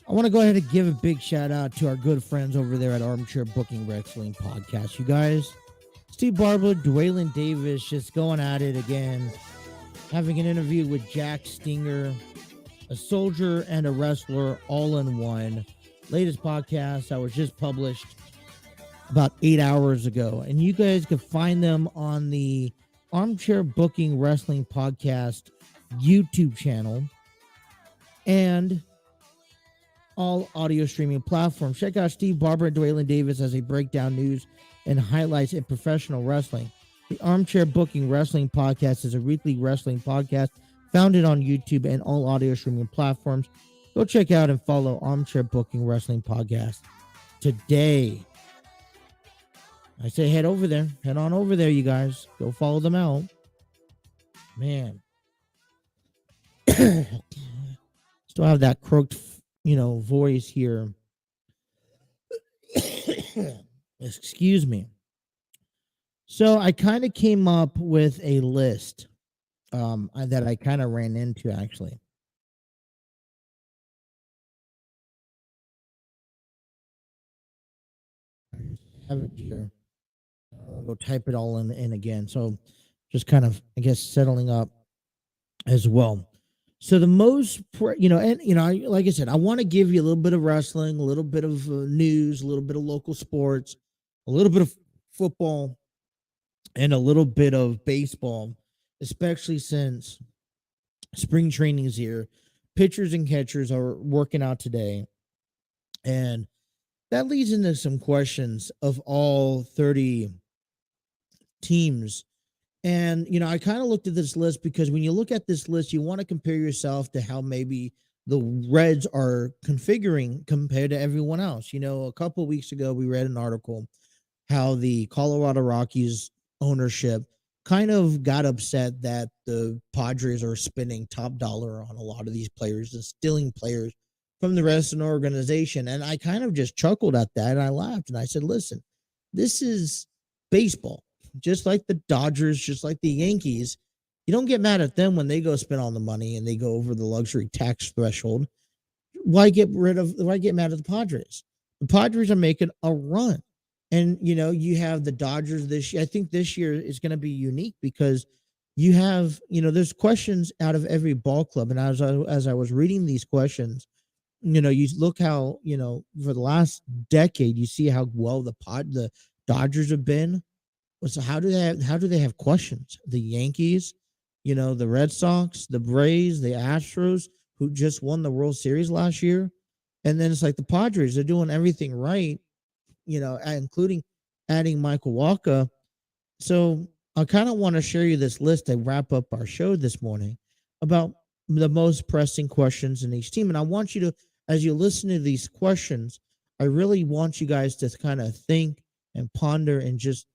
I want to go ahead and give a big shout out to our good friends over there at Armchair Booking Wrestling Podcast. You guys, Steve Barber, Dwaylen Davis just going at it again, having an interview with Jack Stinger, a soldier and a wrestler all in one. Latest podcast that was just published about 8 hours ago. And you guys can find them on the Armchair Booking Wrestling Podcast YouTube channel and all audio streaming platforms. Check out Steve Barber and Dwaylen Davis as they break down news and highlights in professional wrestling. The Armchair Booking Wrestling Podcast is a weekly wrestling podcast founded on YouTube and all audio streaming platforms. Go check out and follow Armchair Booking Wrestling Podcast today. I say head over there. Head on over there, you guys. Go follow them out. Man. Still have that croaked, voice here. Excuse me. So I kind of came up with a list that I kind of ran into, actually. Have it here. I'll go type it all in again. So just kind of, I guess, settling up as well. So the most, like I said, I want to give you a little bit of wrestling, a little bit of news, a little bit of local sports, a little bit of football, and a little bit of baseball, especially since spring training is here. Pitchers and catchers are working out today. And that leads into some questions of all 30 teams. And, I kind of looked at this list because when you look at this list, you want to compare yourself to how maybe the Reds are configuring compared to everyone else. A couple of weeks ago, we read an article how the Colorado Rockies ownership kind of got upset that the Padres are spending top dollar on a lot of these players and stealing players from the rest of the organization. And I kind of just chuckled at that and I laughed and I said, listen, this is baseball. Just like the Dodgers, just like the Yankees, you don't get mad at them when they go spend all the money and they go over the luxury tax threshold. Why get mad at the Padres? The Padres are making a run. And, you have the Dodgers this year. I think this year is going to be unique because you have, there's questions out of every ball club. And as I was reading these questions, you look how, for the last decade, you see how well the Dodgers have been. So how do they have questions? The Yankees, the Red Sox, the Braves, the Astros, who just won the World Series last year. And then it's like the Padres, they're doing everything right, including adding Michael Walker. So I kind of want to share you this list to wrap up our show this morning about the most pressing questions in each team. And I want you to, as you listen to these questions, I really want you guys to kind of think and ponder and just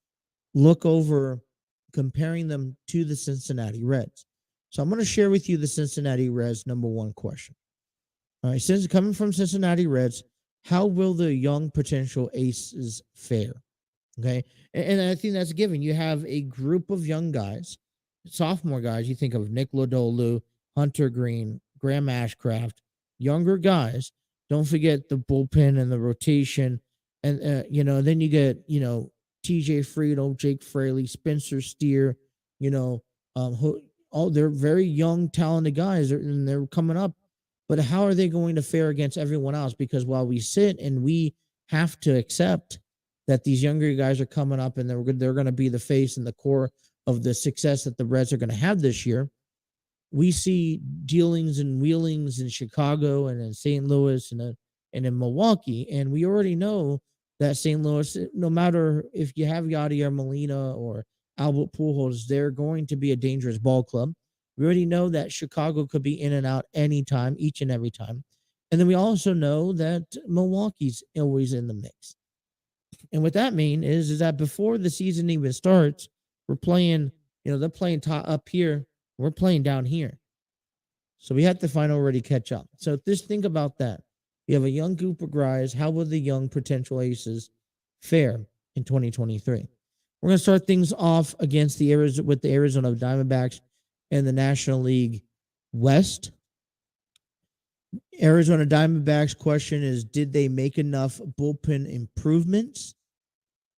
look over comparing them to the Cincinnati Reds. So I'm going to share with you the Cincinnati Reds number one question. All right, since coming from Cincinnati Reds, how will the young potential aces fare? Okay, and I think that's a given. You have a group of young guys, sophomore guys. You think of Nick Lodolu, Hunter Green, Graham Ashcraft, younger guys. Don't forget the bullpen and the rotation. And, then you get, TJ Friedel, Jake Fraley, Spencer Steer, they're very young, talented guys, and they're coming up. But how are they going to fare against everyone else? Because while we sit and we have to accept that these younger guys are coming up and they're going to be the face and the core of the success that the Reds are going to have this year, we see dealings and wheelings in Chicago and in St. Louis and in Milwaukee, and we already know that St. Louis, no matter if you have Yadier Molina or Albert Pujols, they're going to be a dangerous ball club. We already know that Chicago could be in and out anytime, each and every time. And then we also know that Milwaukee's always in the mix. And what that means is that before the season even starts, we're playing, they're playing up here, we're playing down here. So we have to already catch up. So just think about that. You have a young group of guys. How will the young potential aces fare in 2023? We're going to start things off against with the Arizona Diamondbacks. in the National League West. Arizona Diamondbacks question is, did they make enough bullpen improvements?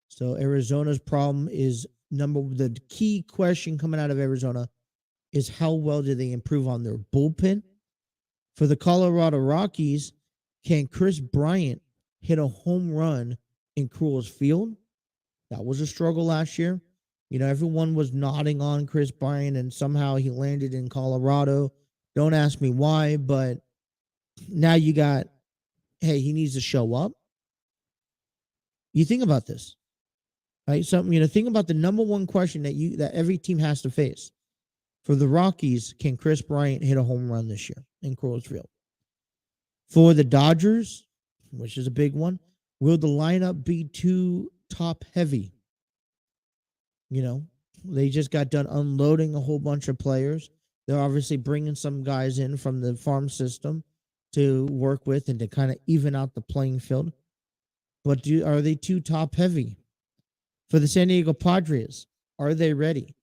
So Arizona's problem is the key question coming out of Arizona is how well did they improve on their bullpen? For the Colorado Rockies, can Chris Bryant hit a home run in Coors Field? That was a struggle last year. You know, everyone was nodding on Chris Bryant, and somehow he landed in Colorado. Don't ask me why, but now you got, hey, he needs to show up. You think about this, right? Think about the number one question that every team has to face. For the Rockies, can Chris Bryant hit a home run this year in Coors Field? For the Dodgers, which is a big one, will the lineup be too top heavy? You know, they just got done unloading a whole bunch of players. They're obviously bringing some guys in from the farm system to work with and to kind of even out the playing field. But are they too top heavy? For the San Diego Padres, are they ready?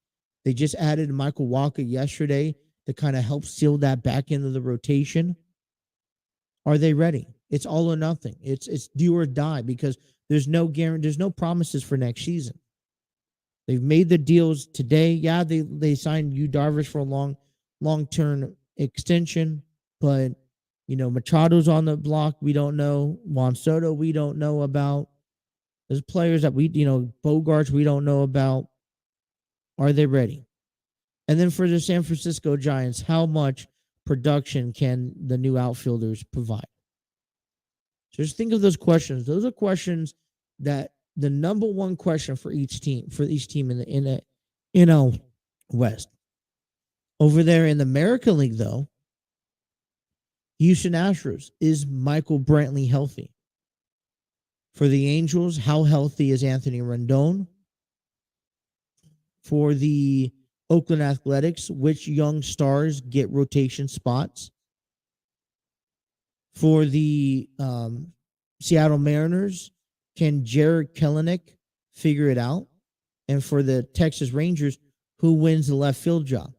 They just added Michael Walker yesterday to kind of help seal that back into the rotation. Are they ready? It's all or nothing. It's do or die because there's no guarantee, there's no promises for next season. They've made the deals today. Yeah, they signed Yu Darvish for a long-term extension, but you know, Machado's on the block. We don't know. Juan Soto, we don't know about. There's players that Bogarts, we don't know about. Are they ready? And then for the San Francisco Giants, how much production can the new outfielders provide? So just think of those questions. Those are questions that the number one question for each team in the West. Over there in the American League, though, Houston Astros, is Michael Brantley healthy? For the Angels, how healthy is Anthony Rendon? For the Oakland Athletics, which young stars get rotation spots? For the Seattle Mariners, can Jared Kelenic figure it out? And for the Texas Rangers, who wins the left field job?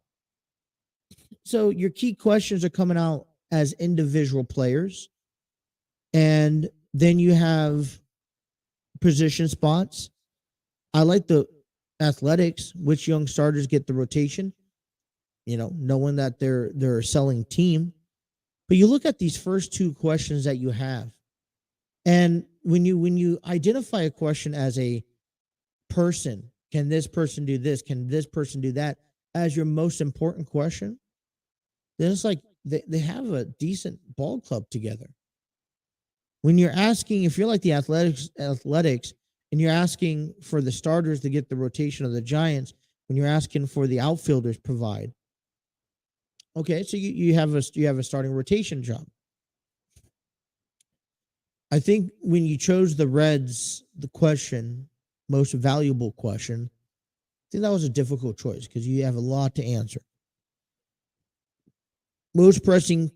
So your key questions are coming out as individual players. And then you have position spots. I like the Athletics, which young starters get the rotation, knowing that they're a selling team. But you look at these first two questions that you have, and when you identify a question as a person, can this person do this? Can this person do that? As your most important question, then it's like they have a decent ball club together. When you're asking, if you're like the Athletics, and you're asking for the starters to get the rotation of the Giants, when you're asking for the outfielders provide, okay, so you have a starting rotation job. I think when you chose the Reds, the question, most valuable question, I think that was a difficult choice because you have a lot to answer. Most pressing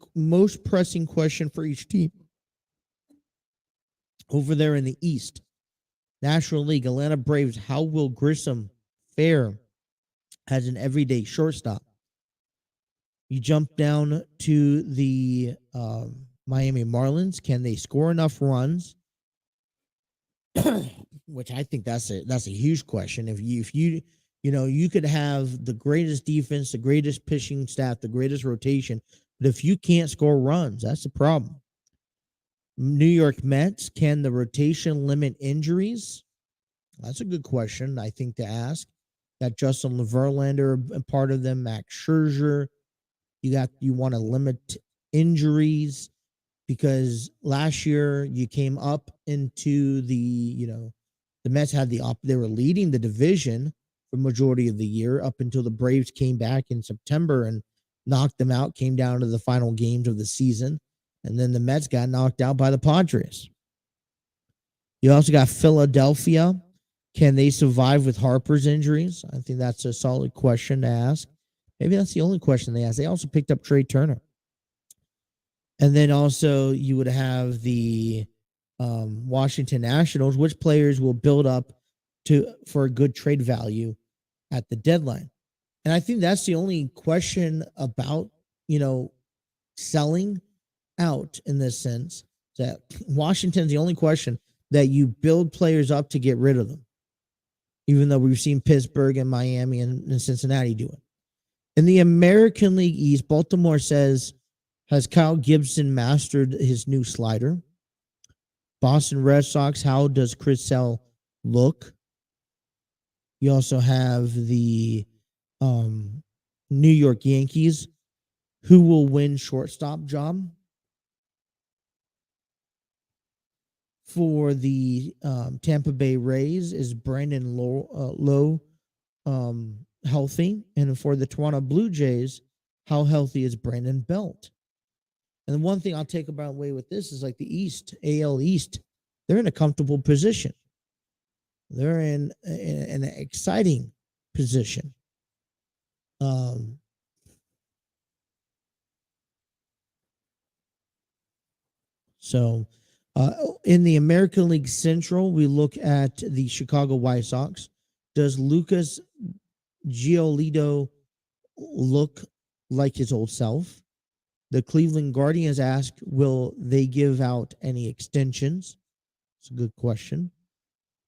question for each team. Over there in the East, National League, Atlanta Braves, how will Grissom fare as an everyday shortstop? You jump down to the Miami Marlins. Can they score enough runs? Which I think that's a huge question. If you could have the greatest defense, the greatest pitching staff, the greatest rotation, but if you can't score runs, that's a problem. New York Mets, can the rotation limit injuries? That's a good question, I think, to ask. Got Justin Verlander, a part of them, Max Scherzer. You want to limit injuries because last year you came up into the Mets they were leading the division for majority of the year up until the Braves came back in September and knocked them out, came down to the final games of the season. And then the Mets got knocked out by the Padres. You also got Philadelphia. Can they survive with Harper's injuries? I think that's a solid question to ask. Maybe that's the only question they asked. They also picked up Trey Turner. And then also you would have the Washington Nationals. Which players will build up for a good trade value at the deadline? And I think that's the only question about, selling out in this sense, that Washington's the only question that you build players up to get rid of them, even though we've seen Pittsburgh and Miami and Cincinnati do it. In the American League East, Baltimore says, has Kyle Gibson mastered his new slider? Boston Red Sox, how does Chris Sale look? You also have the New York Yankees, who will win shortstop job. For the Tampa Bay Rays, is Brandon Lowe healthy? And for the Toronto Blue Jays, how healthy is Brandon Belt? And the one thing I'll take about away with this is like the East, AL East, they're in a comfortable position. They're in an exciting position. So in the American League Central, we look at the Chicago White Sox. Does Lucas Giolito look like his old self? The Cleveland Guardians ask, will they give out any extensions? It's a good question.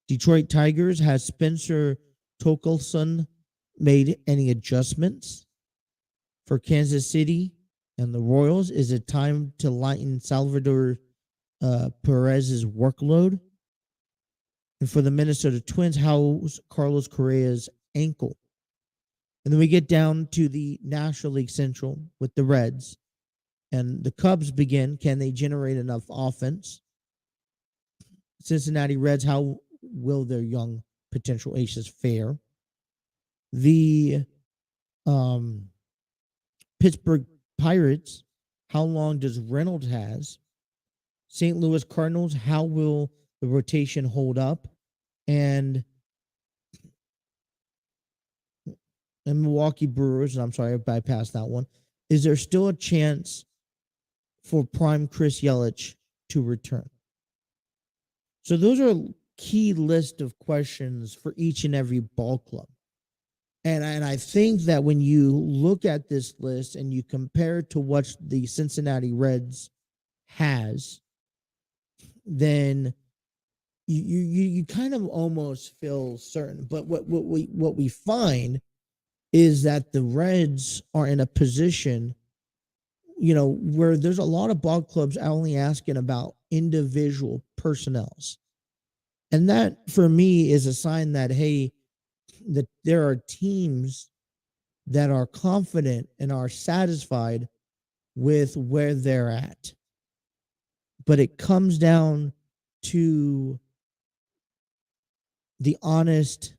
Detroit Tigers, has Spencer Torkelson made any adjustments? For Kansas City and the Royals, is it time to lighten Salvador Perez's workload? And for the Minnesota Twins, how's Carlos Correa's ankle? And then we get down to the National League Central with the Reds. And the Cubs begin. Can they generate enough offense? Cincinnati Reds, how will their young potential aces fare? The Pittsburgh Pirates, how long does Reynolds has? St. Louis Cardinals, how will the rotation hold up? And Milwaukee Brewers, and I'm sorry I bypassed that one, is there still a chance for prime Chris Yelich to return? So those are a key list of questions for each and every ball club. And I think that when you look at this list and you compare it to what the Cincinnati Reds has, then you kind of almost feel certain. But what we find is that the Reds are in a position, where there's a lot of ball clubs only asking about individual personnels. And that, for me, is a sign that, hey, that there are teams that are confident and are satisfied with where they're at. But it comes down to the honest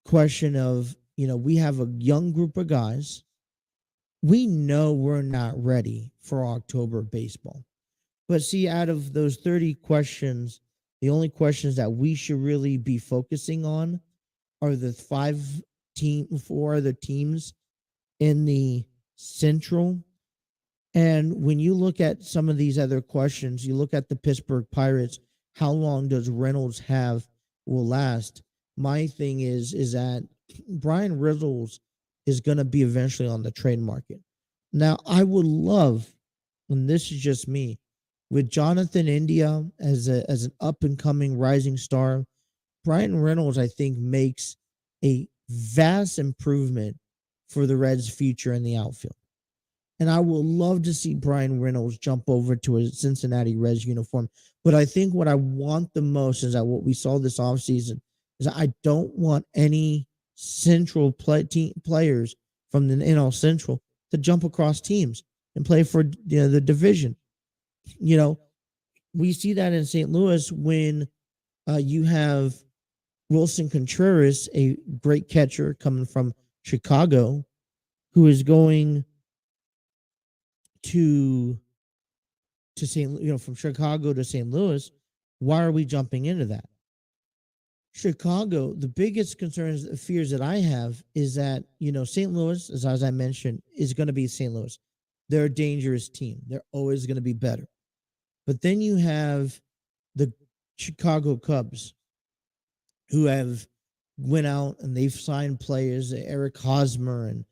question of, we have a young group of guys. We know we're not ready for October baseball. But see, out of those 30 questions, the only questions that we should really be focusing on are the 4 other teams in the Central. And when you look at some of these other questions, you look at the Pittsburgh Pirates, how long does Reynolds will last? My thing is that Brian Reynolds is going to be eventually on the trade market. Now, I would love, and this is just me, with Jonathan India as an up-and-coming rising star, Brian Reynolds, I think, makes a vast improvement for the Reds' future in the outfield. And I would love to see Brian Reynolds jump over to a Cincinnati Reds uniform. But I think what I want the most is that what we saw this offseason is I don't want any Central players from the NL Central to jump across teams and play for the division. We see that in St. Louis when you have Wilson Contreras, a great catcher coming from Chicago, who is going to St. From Chicago to St. Louis. Why are we jumping into that? Chicago, the biggest concerns, fears that I have is that, St. Louis, as I mentioned, is going to be St. Louis. They're a dangerous team. They're always going to be better. But then you have the Chicago Cubs, who have went out and they've signed players, Eric Hosmer and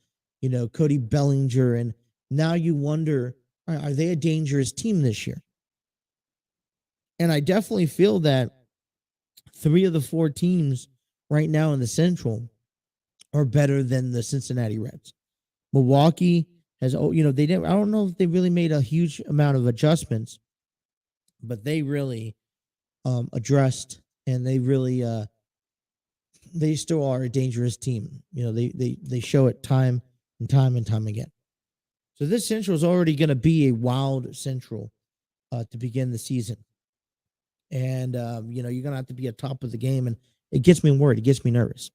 Cody Bellinger, and now you wonder, are they a dangerous team this year? And I definitely feel that 3 of the 4 teams right now in the Central are better than the Cincinnati Reds. Milwaukee has, they didn't. I don't know if they really made a huge amount of adjustments, but they really addressed, and they really they still are a dangerous team. They show it time and time again. So this Central is already going to be a wild Central to begin the season. And, you're going to have to be at top of the game. And it gets me worried. It gets me nervous.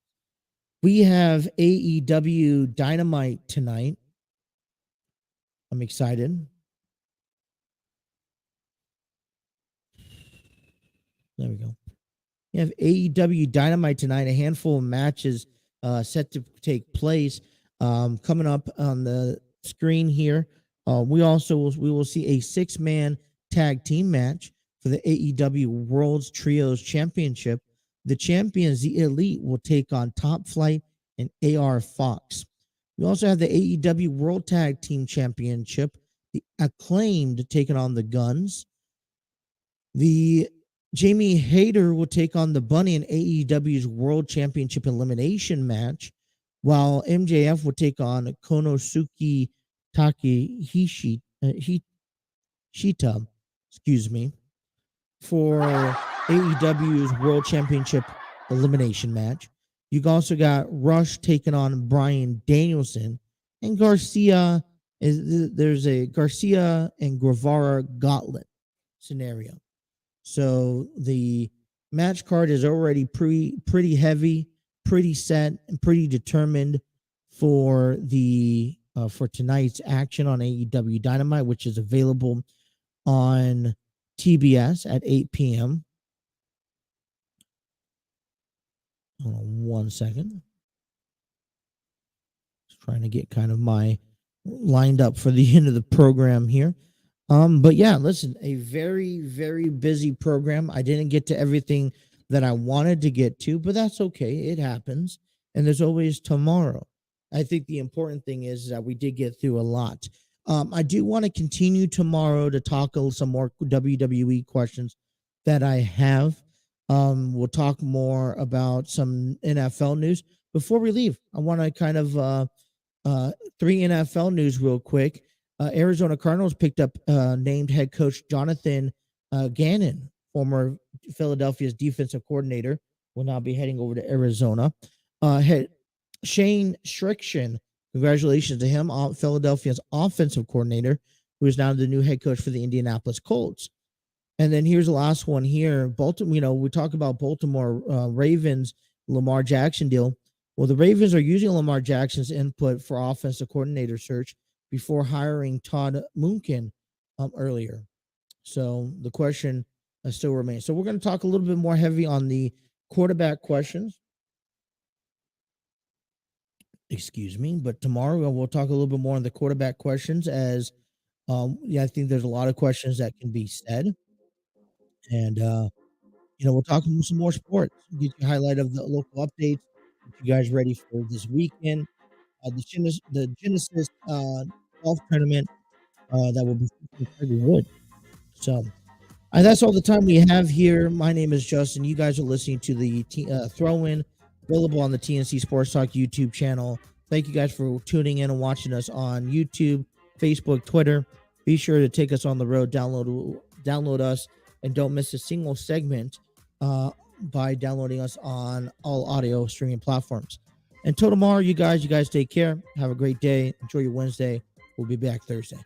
We have AEW Dynamite tonight. I'm excited. There we go. We have AEW Dynamite tonight. A handful of matches set to take place. Coming up on the screen here, we will see a 6-man tag team match for the AEW World's Trios Championship. The champions, the Elite, will take on Top Flight and AR Fox. We also have the AEW World Tag Team Championship, the Acclaimed taking on the Guns. The Jamie Hayter will take on the Bunny in AEW's World Championship Elimination match, while MJF will take on Konosuke Takeshita, for AEW's World Championship Elimination match. You also got Rush taking on Bryan Danielson, and Garcia. There's a Garcia and Guevara gauntlet scenario. So the match card is already pretty heavy, pretty set, and pretty determined for the for tonight's action on AEW Dynamite, which is available on TBS at 8 p.m. Hold on 1 second. Just trying to get kind of my lined up for the end of the program here. But yeah, listen, a very, very busy program. I didn't get to everything that I wanted to get to, but that's okay. It happens. And there's always tomorrow. I think the important thing is that we did get through a lot. I do want to continue tomorrow to talk some more WWE questions that I have. We'll talk more about some NFL news. Before we leave, I want to kind of 3 NFL news real quick. Arizona Cardinals picked up named head coach Jonathan Gannon, former Philadelphia's defensive coordinator, will now be heading over to Arizona. Shane Striction, congratulations to him, Philadelphia's offensive coordinator, who is now the new head coach for the Indianapolis Colts. And then here's the last one here. Baltimore, we talk about Baltimore Ravens, Lamar Jackson deal. Well, the Ravens are using Lamar Jackson's input for offensive coordinator search before hiring Todd Monken earlier. So the question still remains. So we're going to talk a little bit more heavy on the quarterback questions. Excuse me. But tomorrow we'll talk a little bit more on the quarterback questions as I think there's a lot of questions that can be said. And, we'll talk some more sports, get you a highlight of the local updates, get you guys ready for this weekend. The Genesis golf tournament that will be featuring Tiger Woods. So that's all the time we have here. My name is Justin. You guys are listening to the throw-in, available on the TNC Sports Talk YouTube channel. Thank you guys for tuning in and watching us on YouTube, Facebook, Twitter. Be sure to take us on the road, download us, and don't miss a single segment by downloading us on all audio streaming platforms. Until tomorrow, you guys take care. Have a great day. Enjoy your Wednesday. We'll be back Thursday.